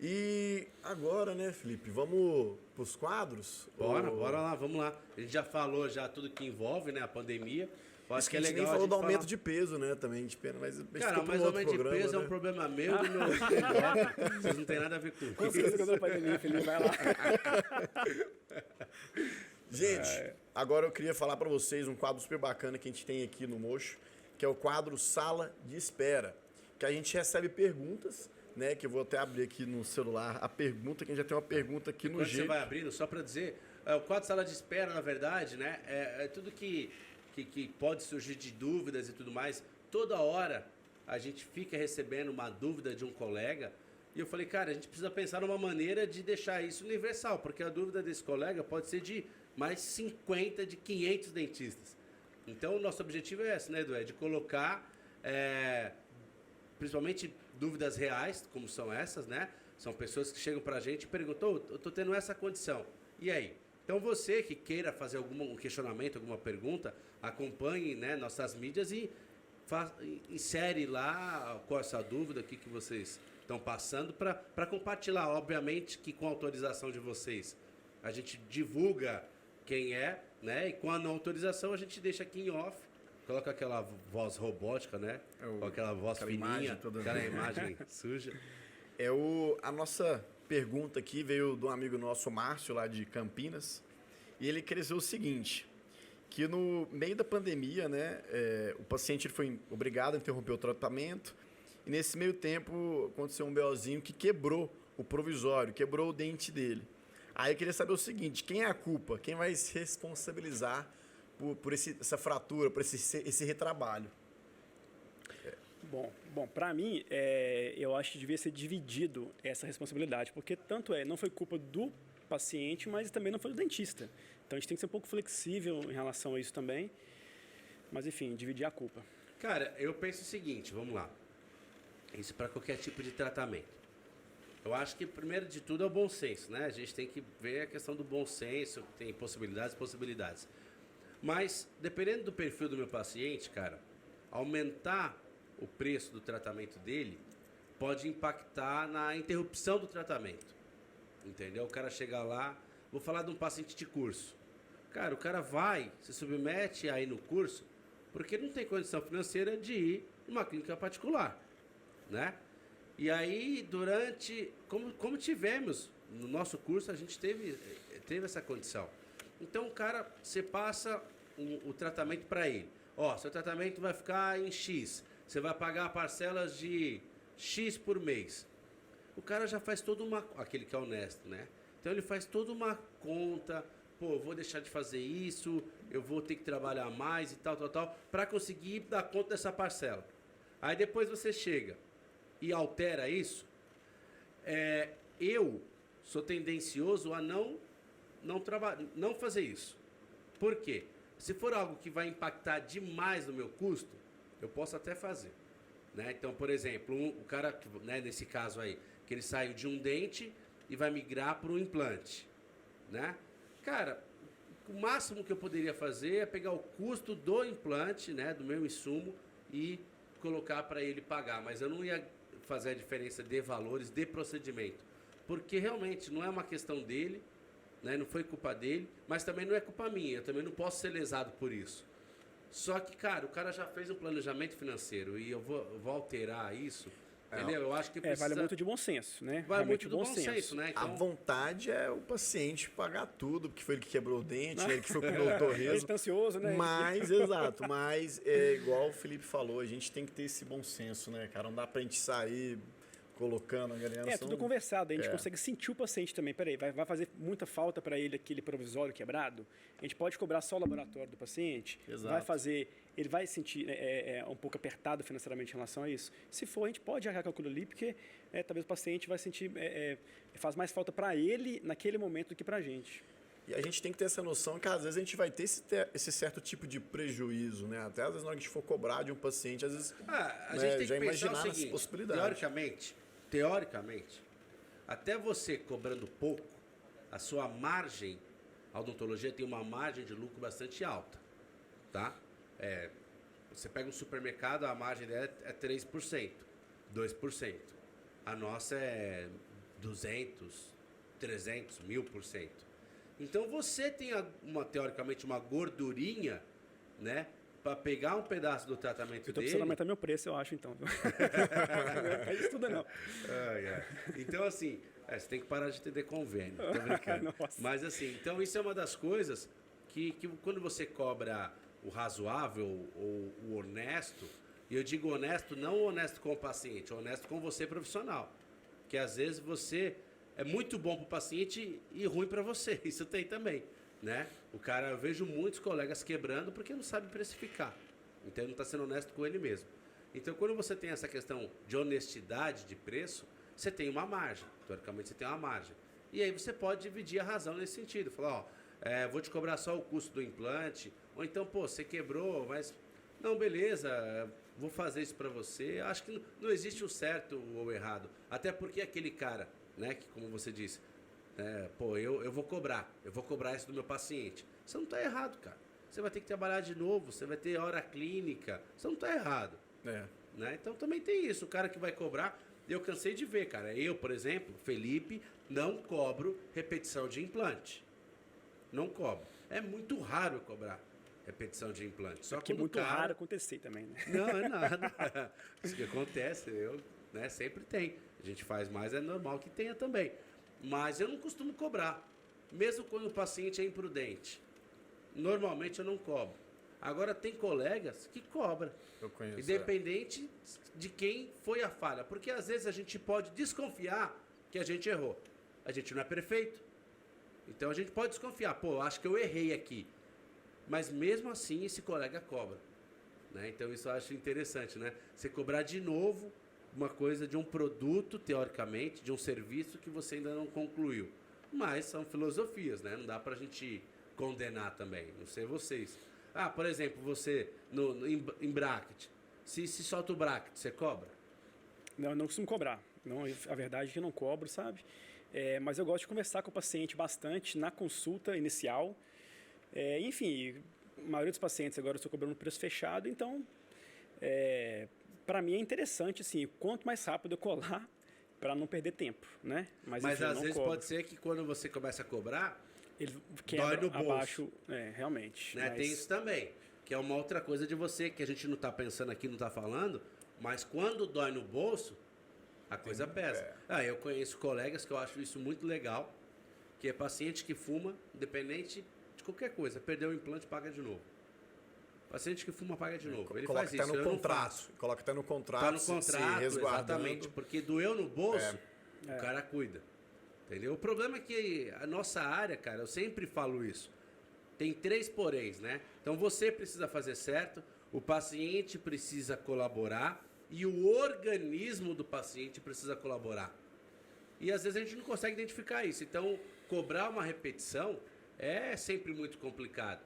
E agora, né, Felipe, vamos pros quadros? Bora Ou- lá, vamos lá. A gente já falou já tudo que envolve, né, a pandemia. Eu acho Isso que é a gente legal nem falou a do gente aumento falar. de peso, né, também, de pena, mas Cara, fica pra mas um outro aumento de programa, peso é né? um problema meu do meu bloco. Vocês não tem nada a ver com Com isso. certeza que eu dou pra pandemia, Felipe, vai lá. Gente, agora eu queria falar pra vocês um quadro super bacana que a gente tem aqui no Mocho, que é o quadro Sala de Espera, que a gente recebe perguntas, né, que eu vou até abrir aqui no celular a pergunta, que a gente já tem uma pergunta aqui no Quando você G. vai abrindo, só para dizer, o quadro sala de espera, na verdade, né, é tudo que pode surgir de dúvidas e tudo mais. Toda hora a gente fica recebendo uma dúvida de um colega e eu falei, cara, a gente precisa pensar numa maneira de deixar isso universal, porque a dúvida desse colega pode ser de mais 50, de 500 dentistas. Então, o nosso objetivo é esse, né, Edu? É de colocar, principalmente, dúvidas reais, como são essas, né? São pessoas que chegam pra gente e perguntam, eu tô tendo essa condição. E aí? Então, você que queira fazer um questionamento, alguma pergunta, acompanhe, né, nossas mídias e insere lá qual é a sua dúvida, o que vocês estão passando, para compartilhar. Obviamente que com a autorização de vocês, a gente divulga quem é, né? E com a não autorização, a gente deixa aqui em off, coloca aquela voz robótica, né? Com aquela voz aquela fininha, imagem toda- aquela imagem suja. A nossa pergunta aqui veio de um amigo nosso, Márcio, lá de Campinas, e ele quer dizer o seguinte, que no meio da pandemia, né, o paciente ele foi obrigado a interromper o tratamento, e nesse meio tempo aconteceu um BOzinho que quebrou o provisório, quebrou o dente dele. Aí eu queria saber o seguinte, quem é a culpa? Quem vai se responsabilizar por essa fratura, por esse retrabalho? Bom, para mim, eu acho que devia ser dividido essa responsabilidade, porque tanto não foi culpa do paciente, mas também não foi do dentista. Então a gente tem que ser um pouco flexível em relação a isso também, mas enfim, dividir a culpa. Cara, eu penso o seguinte, vamos lá. Isso para qualquer tipo de tratamento. Eu acho que, primeiro de tudo, é o bom senso, né? A gente tem que ver a questão do bom senso, tem possibilidades e possibilidades. Mas, dependendo do perfil do meu paciente, cara, aumentar o preço do tratamento dele pode impactar na interrupção do tratamento. Entendeu? O cara chega lá, vou falar de um paciente de curso. Cara, o cara vai, se submete aí no curso, porque não tem condição financeira de ir numa clínica particular, né? E aí, como tivemos no nosso curso, a gente teve essa condição. Então, o cara, você passa o tratamento para ele. Ó, seu tratamento vai ficar em X. Você vai pagar parcelas de X por mês. O cara já faz aquele que é honesto, né? Então, ele faz toda uma conta. Pô, vou deixar de fazer isso, eu vou ter que trabalhar mais e tal, para conseguir dar conta dessa parcela. Aí depois você chega e altera isso. Eu sou tendencioso a não fazer isso. Por quê? Se for algo que vai impactar demais no meu custo, eu posso até fazer, né? Então, por exemplo, o cara, né, nesse caso aí, que ele saiu de um dente e vai migrar para um implante, né? Cara, o máximo que eu poderia fazer é pegar o custo do implante, né, do meu insumo, e colocar para ele pagar, mas eu não ia fazer a diferença de valores de procedimento, porque realmente não é uma questão dele, né, não foi culpa dele, mas também não é culpa minha, eu também não posso ser lesado por isso. Só que, cara, o cara já fez um planejamento financeiro e eu vou alterar isso, entendeu? Eu acho que precisa... Vale muito de bom senso, né? Vai Realmente muito do bom senso, né? A Então, vontade é o paciente pagar tudo, porque foi ele que quebrou o dente, né? Ele que foi com o doutor Ele Rezo. tá ansioso, né? Exato, mas é igual o Felipe falou, a gente tem que ter esse bom senso, né, cara? Não dá pra gente sair colocando a galera. Tudo conversado, a gente consegue sentir o paciente também. Peraí, vai fazer muita falta para ele aquele provisório quebrado? A gente pode cobrar só o laboratório do paciente? Exato. Ele vai sentir um pouco apertado financeiramente em relação a isso? Se for, a gente pode arcar com aquilo ali, porque talvez o paciente vai sentir, faz mais falta para ele naquele momento do que para a gente. E a gente tem que ter essa noção que às vezes a gente vai ter esse certo tipo de prejuízo, né? Até às vezes na hora que a gente for cobrar de um paciente, às vezes a gente tem já que pensar imaginar o nessa seguinte, possibilidade. teoricamente, até você cobrando pouco, a sua margem, a odontologia tem uma margem de lucro bastante alta, tá? Você pega um supermercado, a margem dela é 3%, 2%. A nossa é 200, 300, 1000%. Então você tem teoricamente uma gordurinha, né? Para pegar um pedaço do tratamento Eu tô dele. precisando aumentar meu preço, eu acho, então. Não é isso tudo, não. Então, assim, você tem que parar de entender convênio. Tô brincando. Nossa. Mas, assim, então isso é uma das coisas que quando você cobra o razoável ou o honesto, e eu digo honesto, não honesto com o paciente, honesto com você profissional. Que às vezes você é muito bom para o paciente e ruim para você. Isso tem também, né? Eu vejo muitos colegas quebrando porque não sabe precificar. Então ele não está sendo honesto com ele mesmo. Então quando você tem essa questão de honestidade de preço, você tem uma margem. Teoricamente você tem uma margem. E aí você pode dividir a razão nesse sentido. Falar, vou te cobrar só o custo do implante. Ou então, você quebrou, mas... Não, beleza, vou fazer isso para você. Acho que não existe o certo ou o errado. Até porque aquele cara, né, que como você disse, eu vou cobrar isso do meu paciente. Você não está errado, cara. Você vai ter que trabalhar de novo, você vai ter hora clínica. Você não está errado. Né? Então também tem isso, o cara que vai cobrar. Eu cansei de ver, cara. Eu, por exemplo, Felipe, não cobro repetição de implante. Não cobro. É muito raro eu cobrar repetição de implante. Só que é muito raro acontecer também, né? Não, é nada. Isso que acontece, sempre tem. A gente faz mais, é normal que tenha também. Mas eu não costumo cobrar. Mesmo quando o paciente é imprudente. Normalmente eu não cobro. Agora tem colegas que cobram. Eu conheço. Independente de quem foi a falha. Porque às vezes a gente pode desconfiar que a gente errou. A gente não é perfeito. Então a gente pode desconfiar. Acho que eu errei aqui. Mas mesmo assim esse colega cobra. Né? Então isso eu acho interessante, né? Você cobrar de novo uma coisa de um produto, teoricamente, de um serviço que você ainda não concluiu. Mas são filosofias, né? Não dá pra gente condenar também. Não sei vocês. Por exemplo, você em bracket. Se solta o bracket, você cobra? Não, eu não costumo cobrar. Não, a verdade é que eu não cobro, sabe? Mas eu gosto de conversar com o paciente bastante na consulta inicial. Enfim, a maioria dos pacientes agora eu estou cobrando preço fechado, então para mim é interessante, assim, quanto mais rápido eu colar para não perder tempo, né? Mas enfim, às vezes pode ser que quando você começa a cobrar, ele quebra dói no bolso. Abaixo, realmente. Né? Mas... Tem isso também. que é uma outra coisa de você, que a gente não está pensando aqui, não está falando, mas quando dói no bolso, a coisa pesa. Eu conheço colegas que eu acho isso muito legal, que é paciente que fuma, independente de qualquer coisa, perdeu o implante, paga de novo. Paciente que fuma, paga de novo. Ele Coloca faz isso, até no eu não contrato. faço. Coloca até no contrato. Tá no se contrato, resguardando. exatamente, porque doeu no bolso, o cara cuida. Entendeu? O problema é que a nossa área, cara, eu sempre falo isso, tem 3 poréns, né? Então você precisa fazer certo, o paciente precisa colaborar e o organismo do paciente precisa colaborar. E às vezes a gente não consegue identificar isso. Então, cobrar uma repetição é sempre muito complicado.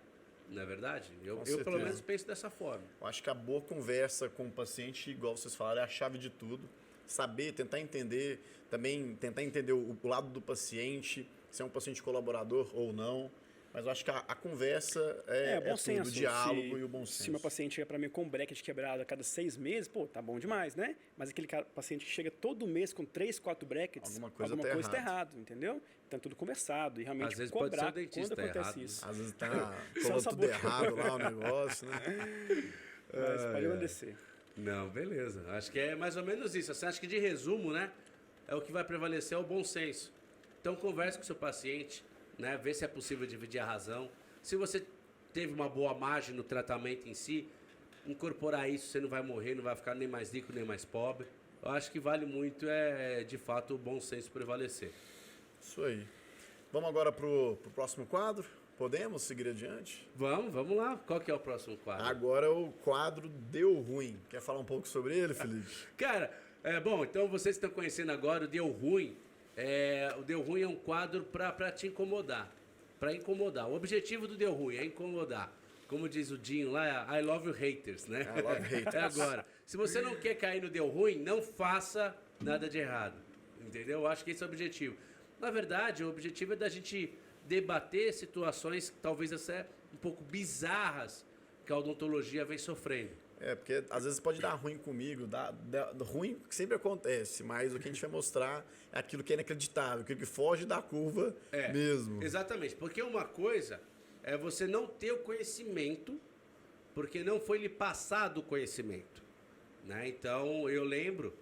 Não é verdade? Eu pelo menos penso dessa forma. Eu acho que a boa conversa com o paciente, igual vocês falaram, é a chave de tudo. Saber, tentar entender, também tentar entender o lado do paciente, se é um paciente colaborador ou não. Mas eu acho que a conversa é bom tudo, senso. o diálogo e o bom senso. Se meu paciente chega para mim com um bracket quebrado a cada 6 meses, pô, tá bom demais, né? Mas aquele paciente que chega todo mês com 3, 4 brackets, alguma coisa tá errado, entendeu? Então tudo conversado e realmente às vezes cobrar pode ser o dentista quando acontece errado, isso. Às vezes tá Só colando essa tudo boca. errado lá o negócio, né? Mas pode acontecer. Não, beleza. Acho que é mais ou menos isso. Você acha que de resumo, né? É o que vai prevalecer é o bom senso. Então converse com o seu paciente, né? Vê se é possível dividir a razão. Se você teve uma boa margem no tratamento em si, incorporar isso, você não vai morrer, não vai ficar nem mais rico nem mais pobre. Eu acho que vale muito, de fato, o bom senso prevalecer. Isso aí. Vamos agora pro próximo quadro? Podemos seguir adiante? Vamos lá. Qual que é o próximo quadro? Agora é o quadro Deu Ruim. Quer falar um pouco sobre ele, Felipe? Cara, bom, então vocês estão conhecendo agora o Deu Ruim. O Deu Ruim é um quadro para te incomodar. Para incomodar. O objetivo do Deu Ruim é incomodar. Como diz o Dinho lá, I love you haters, né? I love haters. Agora, se você não quer cair no Deu Ruim, não faça nada de errado. Entendeu? Eu acho que esse é o objetivo. Na verdade, o objetivo é da gente debater situações talvez até um pouco bizarras que a odontologia vem sofrendo. Porque às vezes pode dar ruim comigo, dá ruim que sempre acontece, mas o que a gente vai mostrar é aquilo que é inacreditável, aquilo que foge da curva mesmo. Exatamente, porque uma coisa é você não ter o conhecimento, porque não foi lhe passado o conhecimento, né? Então, eu lembro,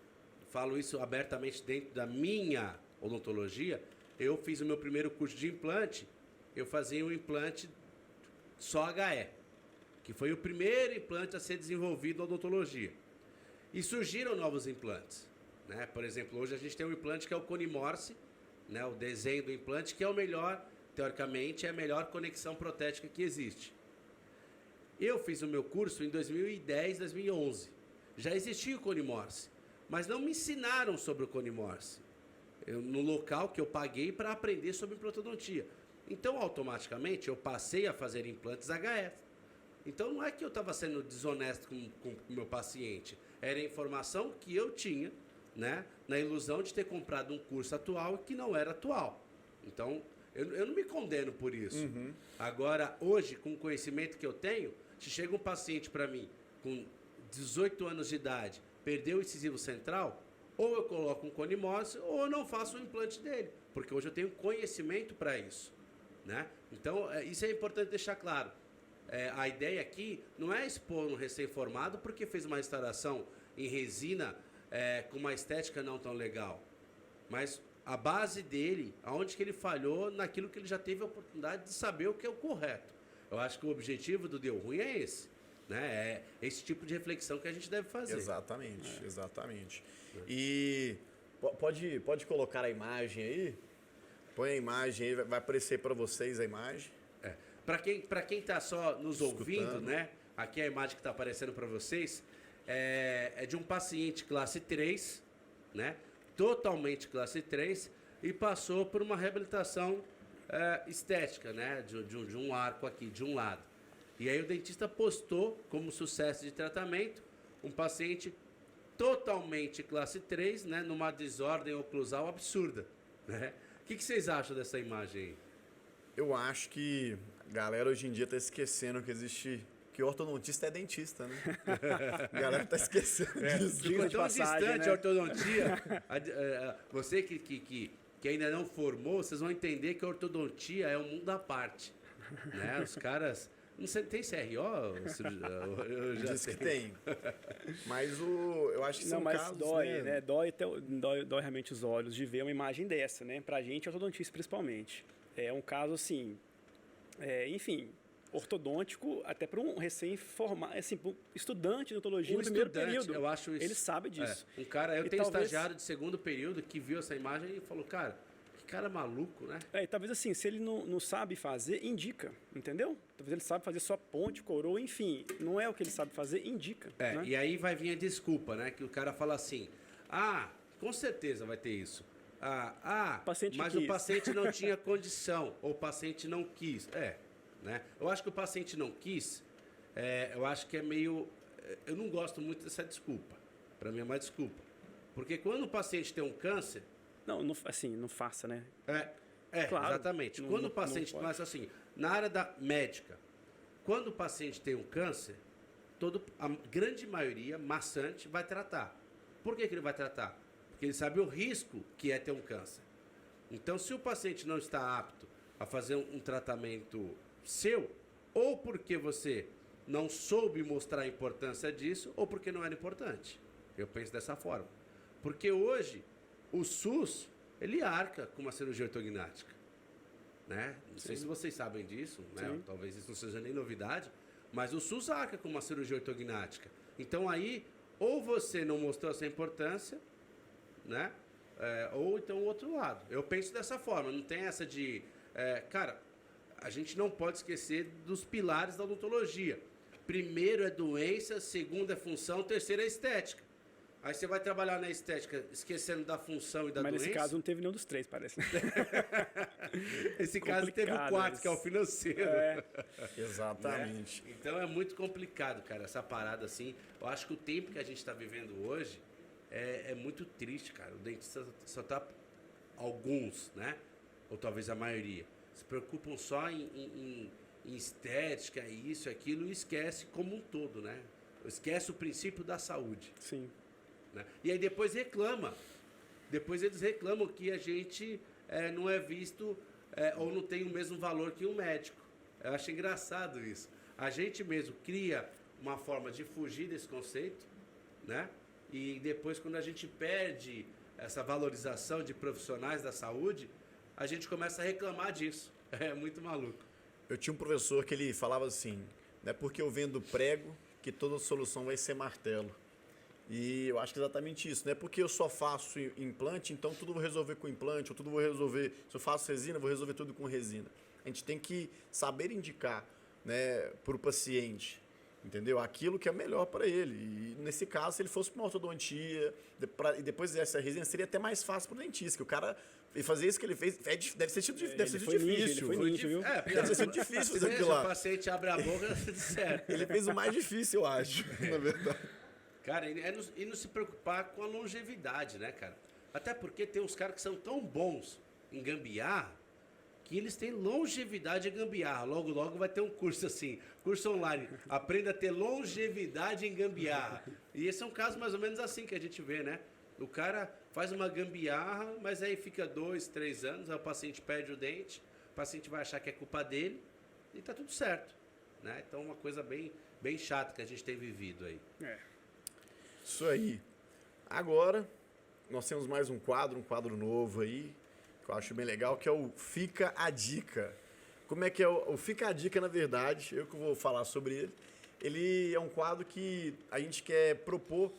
falo isso abertamente dentro da minha odontologia, eu fiz o meu primeiro curso de implante, eu fazia um implante só HE, que foi o primeiro implante a ser desenvolvido na odontologia. E surgiram novos implantes, né? Por exemplo, hoje a gente tem um implante que é o Cone Morse, né? O desenho do implante, que é o melhor, teoricamente, é a melhor conexão protética que existe. Eu fiz o meu curso em 2010, 2011. Já existia o Cone Morse, mas não me ensinaram sobre o Cone Morse. No local que eu paguei para aprender sobre implantodontia. Então, automaticamente, eu passei a fazer implantes HF. Então, não é que eu estava sendo desonesto com o meu paciente. Era a informação que eu tinha, né, na ilusão de ter comprado um curso atual que não era atual. Então, eu não me condeno por isso. Agora, hoje, com o conhecimento que eu tenho, se chega um paciente para mim com 18 anos de idade, perdeu o incisivo central, ou eu coloco um Cone Morse ou eu não faço o implante dele, porque hoje eu tenho conhecimento para isso, né? Então, isso é importante deixar claro. A ideia aqui não é expor um recém-formado porque fez uma instalação em resina com uma estética não tão legal, mas a base dele, aonde que ele falhou, naquilo que ele já teve a oportunidade de saber o que é o correto. Eu acho que o objetivo do Deu Ruim é esse, né? É esse tipo de reflexão que a gente deve fazer. Exatamente, exatamente. E pode colocar a imagem aí? Põe a imagem aí, vai aparecer para vocês a imagem. Para quem está só nos ouvindo, né? Aqui a imagem que está aparecendo para vocês é de um paciente classe 3, né? Totalmente classe 3 e passou por uma reabilitação estética, né? De um arco aqui, de um lado. E aí o dentista postou como sucesso de tratamento um paciente totalmente classe 3, né? Numa desordem oclusal absurda, né? O que vocês acham dessa imagem aí? Eu acho que a galera hoje em dia está esquecendo que ortodontista é dentista, né? A galera está esquecendo disso. Ficou tão distante, né? a ortodontia. Você que ainda não formou, vocês vão entender que a ortodontia é um mundo à parte, né? Os caras Não sei, tem CRO, cirurgião? Eu já Diz que sei. tem. Mas eu acho que Não, são mas casos, dói, né? Dói realmente os olhos de ver uma imagem dessa, né? Pra gente, ortodontista principalmente. É um caso, assim, enfim, ortodôntico, até para um recém-formado, assim, pra um estudante de odontologia no primeiro período. Eu acho isso. Ele sabe disso. Um cara, eu E tenho talvez- estagiário de segundo período que viu essa imagem e falou, cara, que cara maluco, né? E talvez assim, se ele não sabe fazer, indica, entendeu? Talvez ele sabe fazer só ponte, coroa, enfim. Não é o que ele sabe fazer, indica. Né? E aí vai vir a desculpa, né? Que o cara fala assim, com certeza vai ter isso. Paciente mas quis. o paciente não tinha condição, ou o paciente não quis. Né? Eu acho que o paciente não quis, eu acho que é meio... Eu não gosto muito dessa desculpa. Para mim é uma desculpa. Porque quando o paciente tem um câncer... Assim, não faça, né? Claro, exatamente. não- Quando não- o paciente... não pode. Mas assim, na área da médica, quando o paciente tem um câncer, a grande maioria, maçante, vai tratar. Por que ele vai tratar? Porque ele sabe o risco que é ter um câncer. Então, se o paciente não está apto a fazer um tratamento seu, ou porque você não soube mostrar a importância disso, ou porque não era importante. Eu penso dessa forma. Porque hoje, o SUS, ele arca com uma cirurgia ortognática. Né? Não sei se vocês sabem disso, né? Sim. Talvez isso não seja nem novidade, mas o SUS arca com uma cirurgia ortognática. Então aí, ou você não mostrou essa importância, né? Ou então o outro lado. Eu penso dessa forma, não tem essa de... cara, a gente não pode esquecer dos pilares da odontologia. Primeiro é doença, segundo é função, terceiro é estética. Aí você vai trabalhar na estética esquecendo da função e da Mas doença. nesse caso não teve nenhum dos três, parece. Né? Esse caso teve o Complicado, quarto, que é o financeiro. Exatamente. Né? Então é muito complicado, cara, essa parada assim. Eu acho que o tempo que a gente está vivendo hoje é muito triste, cara. O dentista só tá... Alguns, né? Ou talvez a maioria. Se preocupam só em estética, isso, aquilo, e esquece como um todo, né? Esquece o princípio da saúde. Sim. Né? E aí depois reclama. Depois eles reclamam que a gente não é visto ou não tem o mesmo valor que um médico. Eu acho engraçado isso. A gente mesmo cria uma forma de fugir desse conceito, né? E depois, quando a gente perde essa valorização de profissionais da saúde, a gente começa a reclamar disso. É muito maluco. Eu tinha um professor que ele falava assim, não é porque eu vendo prego que toda solução vai ser martelo. E eu acho que é exatamente isso. Não é porque eu só faço implante, então tudo vou resolver com implante, ou tudo vou resolver... Se eu faço resina, vou resolver tudo com resina. A gente tem que saber indicar, né, para o paciente, entendeu? Aquilo que é melhor para ele. E nesse caso, se ele fosse para uma ortodontia e depois fizesse a resina, seria até mais fácil para o dentista, que o cara... E fazer isso que ele fez deve ser sido difícil. Ele foi ninja, viu? Deve ter sido difícil fazer aquilo Se o lá. paciente abre a boca, tudo certo. Ele fez o mais difícil, eu acho, na verdade. Cara, e não se preocupar com a longevidade, né, cara? Até porque tem uns caras que são tão bons em gambiarra que eles têm longevidade em gambiarra. Logo, logo vai ter um curso assim, curso online. Aprenda a ter longevidade em gambiarra. E esse é um caso mais ou menos assim que a gente vê, né? O cara faz uma gambiarra, mas aí fica 2, 3 anos, aí o paciente perde o dente, o paciente vai achar que é culpa dele e tá tudo certo, né? Então, uma coisa bem, bem chata que a gente tem vivido aí. Isso aí. Agora, nós temos mais um quadro novo aí, que eu acho bem legal, que é o Fica a Dica. Como é que é o Fica a Dica, na verdade, eu que vou falar sobre ele. Ele é um quadro que a gente quer propor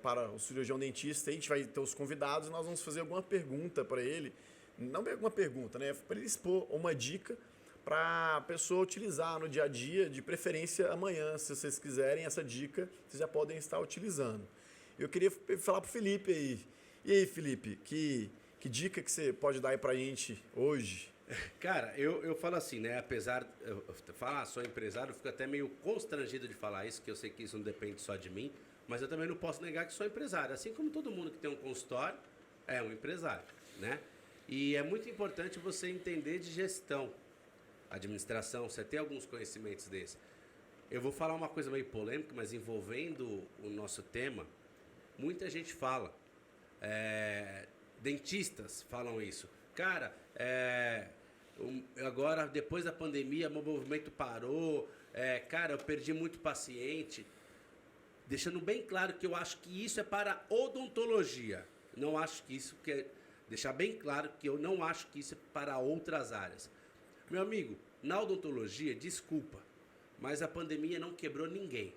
para o cirurgião dentista. A gente vai ter os convidados e nós vamos fazer alguma pergunta para ele. Não alguma pergunta, né? Para ele expor uma dica para a pessoa utilizar no dia a dia, de preferência amanhã, se vocês quiserem essa dica, vocês já podem estar utilizando. Eu queria falar para o Felipe aí. E aí, Felipe, que dica que você pode dar aí para a gente hoje? Cara, eu falo assim, né? Apesar de eu falar, sou empresário, eu fico até meio constrangido de falar isso, que eu sei que isso não depende só de mim, mas eu também não posso negar que sou empresário. Assim como todo mundo que tem um consultório é um empresário, né? E é muito importante você entender de gestão, administração, você ter alguns conhecimentos desses. Eu vou falar uma coisa meio polêmica, mas envolvendo o nosso tema, muita gente fala, dentistas falam isso. Cara, Agora, depois da pandemia, meu movimento parou. Cara, eu perdi muito paciente. Deixando bem claro que eu acho que isso é para odontologia. Não acho que isso... Deixar bem claro que eu não acho que isso é para outras áreas. Meu amigo, na odontologia, desculpa, mas a pandemia não quebrou ninguém.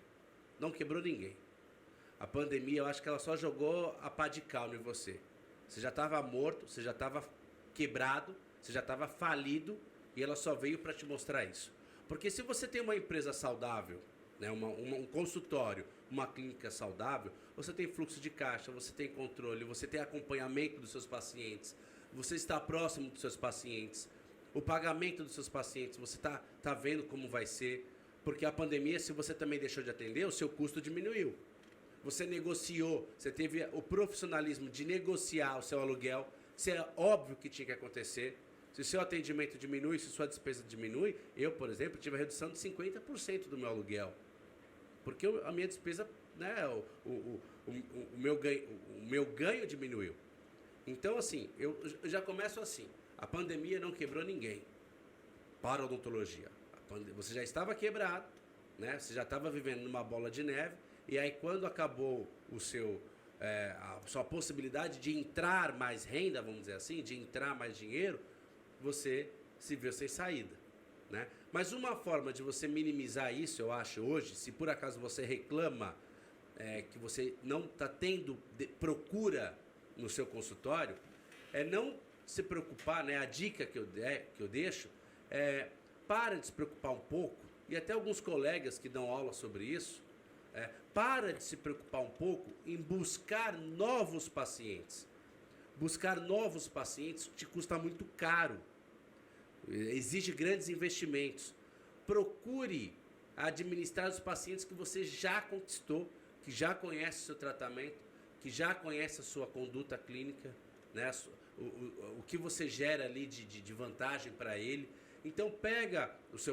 Não quebrou ninguém. A pandemia, eu acho que ela só jogou a pá de cal em você. Você já estava morto, você já estava quebrado, você já estava falido e ela só veio para te mostrar isso. Porque se você tem uma empresa saudável, né, um consultório, uma clínica saudável, você tem fluxo de caixa, você tem controle, você tem acompanhamento dos seus pacientes, você está próximo dos seus pacientes, o pagamento dos seus pacientes, você tá vendo como vai ser, porque a pandemia, se você também deixou de atender, o seu custo diminuiu. Você negociou, você teve o profissionalismo de negociar o seu aluguel, isso é óbvio que tinha que acontecer. Se o seu atendimento diminui, se sua despesa diminui, eu, por exemplo, tive a redução de 50% do meu aluguel. Porque a minha despesa, né, o meu ganho diminuiu. Então, assim, eu já começo assim. A pandemia não quebrou ninguém para a odontologia. Você já estava quebrado, né? Você já estava vivendo numa bola de neve. E aí, quando acabou a sua possibilidade de entrar mais renda, vamos dizer assim, de entrar mais dinheiro, você se viu sem saída, né? Mas uma forma de você minimizar isso, eu acho, hoje, se por acaso você reclama que você não está tendo procura no seu consultório, é não se preocupar, né? A dica que eu deixo é para de se preocupar um pouco, e até alguns colegas que dão aula sobre isso, para de se preocupar um pouco em buscar novos pacientes. Buscar novos pacientes te custa muito caro. Exige grandes investimentos. Procure administrar os pacientes que você já conquistou, que já conhece o seu tratamento, que já conhece a sua conduta clínica, né? O que você gera ali de vantagem para ele. Então pega os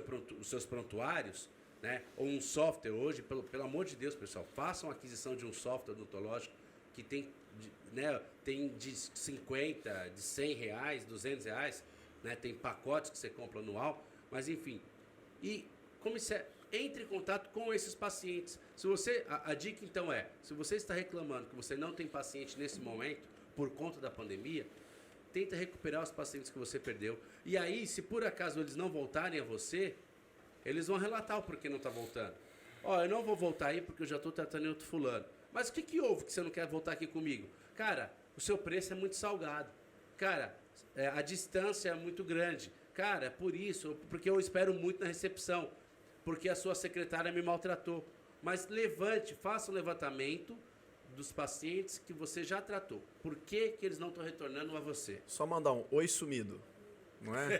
seus prontuários, né? Ou um software hoje, pelo amor de Deus, pessoal, façam a aquisição de um software odontológico que tem, né, tem de 50, de 100 reais, 200 reais, né? Tem pacotes que você compra anual, mas enfim. E entre em contato com esses pacientes. A dica então se você está reclamando que você não tem paciente nesse momento, por conta da pandemia, tenta recuperar os pacientes que você perdeu. E aí, se por acaso eles não voltarem a você, eles vão relatar o porquê não está voltando. Eu não vou voltar aí porque eu já estou tratando em outro fulano. Mas o que houve que você não quer voltar aqui comigo? Cara, o seu preço é muito salgado. Cara, a distância é muito grande. Cara, é por isso, porque eu espero muito na recepção, porque a sua secretária me maltratou. Mas faça um levantamento dos pacientes que você já tratou. Por que eles não estão retornando a você? Só mandar um oi sumido, não é?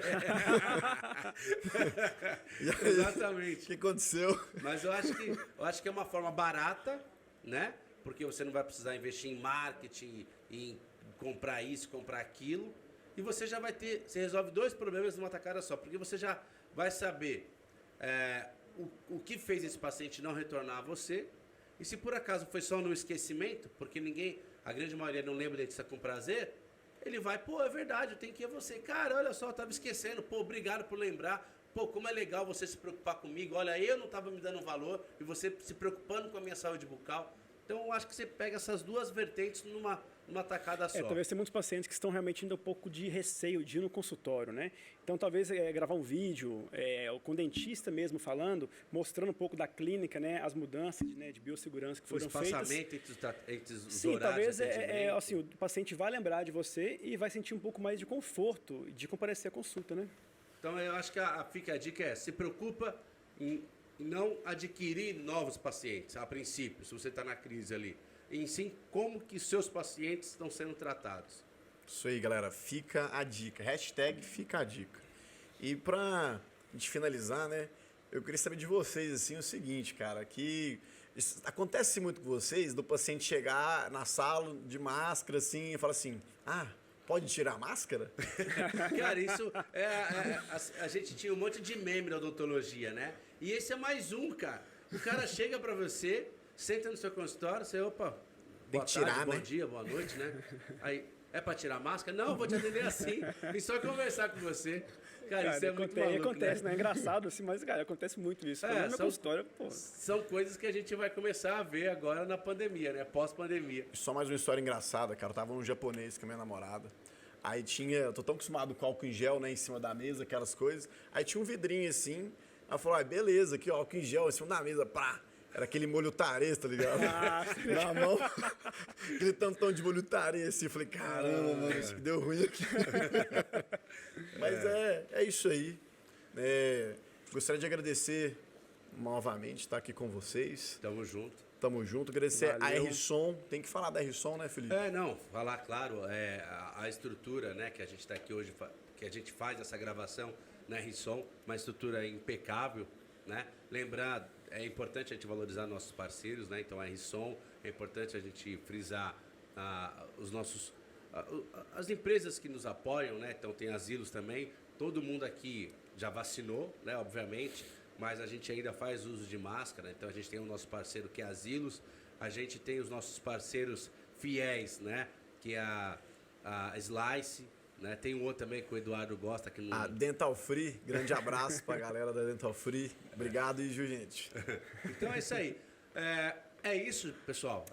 Exatamente. O que aconteceu? Mas eu acho que é uma forma barata, né? Porque você não vai precisar investir em marketing, em comprar isso, comprar aquilo. E você já vai você resolve 2 problemas numa tacada só. Porque você já vai saber o que fez esse paciente não retornar a você. E se por acaso foi só no esquecimento, porque a grande maioria não lembra dentista com prazer, ele vai, é verdade, eu tenho que ir a você. Cara, olha só, eu estava esquecendo, obrigado por lembrar. Como é legal você se preocupar comigo. Olha, eu não estava me dando valor e você se preocupando com a minha saúde bucal. Então, eu acho que você pega essas 2 vertentes numa tacada só. Talvez tem muitos pacientes que estão realmente ainda um pouco de receio de ir no consultório, né? Então, talvez gravar um vídeo com o dentista mesmo falando, mostrando um pouco da clínica, né? As mudanças de biossegurança que foram feitas. O espaçamento entre os Sim, horários talvez assim, o paciente vai lembrar de você e vai sentir um pouco mais de conforto de comparecer à consulta, né? Então, eu acho que a dica se preocupa em não adquirir novos pacientes, a princípio, se você está na crise ali. E sim, como que seus pacientes estão sendo tratados. Isso aí, galera. Fica a dica. # fica a dica. E pra gente finalizar, né? Eu queria saber de vocês, assim, o seguinte, cara, que acontece muito com vocês do paciente chegar na sala de máscara, assim, e falar assim, pode tirar a máscara? Cara, isso a gente tinha um monte de meme na odontologia, né? E esse é mais um, cara. O cara chega pra você, senta no seu consultório, você, tem que tirar, tarde, né? Bom dia, boa noite, né? Aí, É para tirar a máscara? Não, vou te atender assim. Vim só conversar com você. Cara, isso é muito maluco, acontece, né? É engraçado assim, mas, cara, acontece muito isso. É, Meu consultório, pô. São coisas que a gente vai começar a ver agora na pandemia, né? Pós-pandemia. Só mais uma história engraçada, cara. Eu tava num japonês com a minha namorada. Aí tinha... Eu tô tão acostumado com álcool em gel, né? Em cima da mesa, aquelas coisas. Aí tinha um vidrinho assim. Ela falou, ah, beleza, aqui, ó, álcool em gel em cima da mesa. Pá! Era aquele molho tarê, tá ligado? Na mão. Aquele tantão de molho tarê, assim. Eu falei, caramba, mano, isso que deu ruim aqui. Mas é isso aí. Gostaria de agradecer novamente estar aqui com vocês. Tamo junto. Tamo junto. Agradecer Valeu. a R-Som. Tem que falar da R-Som, né, Felipe? Não, falar, claro, a estrutura, né, que a gente está aqui hoje, que a gente faz essa gravação na R-Som, uma estrutura impecável, né? Lembrar, é importante a gente valorizar nossos parceiros, né? Então a R-Som, é importante a gente frisar os nossos... as empresas que nos apoiam, né? Então tem asilos também. Todo mundo aqui já vacinou, né? Obviamente, mas a gente ainda faz uso de máscara. Então a gente tem o nosso parceiro que é Asilos, a gente tem os nossos parceiros fiéis, né? Que é a Slice, né? Tem um outro também que o Eduardo gosta. Que não... A Dental Free, grande abraço pra galera da Dental Free. Obrigado e gente. Então é isso aí. É isso, pessoal.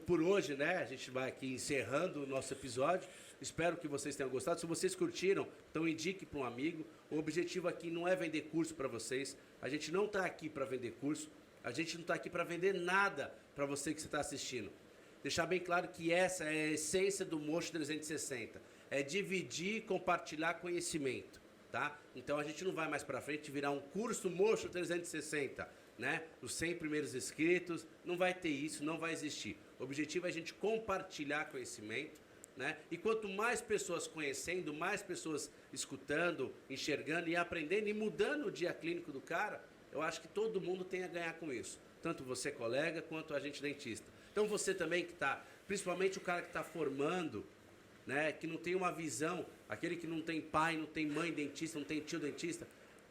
Por hoje, né? A gente vai aqui encerrando o nosso episódio. Espero que vocês tenham gostado. Se vocês curtiram, então indique para um amigo. O objetivo aqui não é vender curso para vocês. A gente não está aqui para vender curso. A gente não está aqui para vender nada para você que está assistindo. Deixar bem claro que essa é a essência do Mocho 360. É dividir e compartilhar conhecimento, tá? Então a gente não vai mais para frente virar um curso Mocho 360, né? Os 100 primeiros inscritos, não vai ter isso, não vai existir. O objetivo é a gente compartilhar conhecimento, né? E quanto mais pessoas conhecendo, mais pessoas escutando, enxergando e aprendendo e mudando o dia clínico do cara, eu acho que todo mundo tem a ganhar com isso. Tanto você, colega, quanto a gente dentista. Então você também que está, principalmente o cara que está formando, né, que não tem uma visão, aquele que não tem pai, não tem mãe dentista, não tem tio dentista,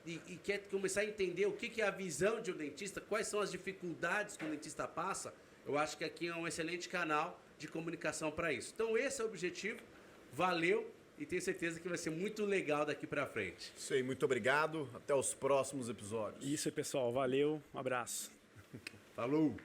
e quer começar a entender o que é a visão de um dentista, quais são as dificuldades que o dentista passa, eu acho que aqui é um excelente canal de comunicação para isso. Então esse é o objetivo, valeu e tenho certeza que vai ser muito legal daqui para frente. Isso aí, muito obrigado. Até os próximos episódios. Isso aí, pessoal. Valeu. Um abraço. Falou!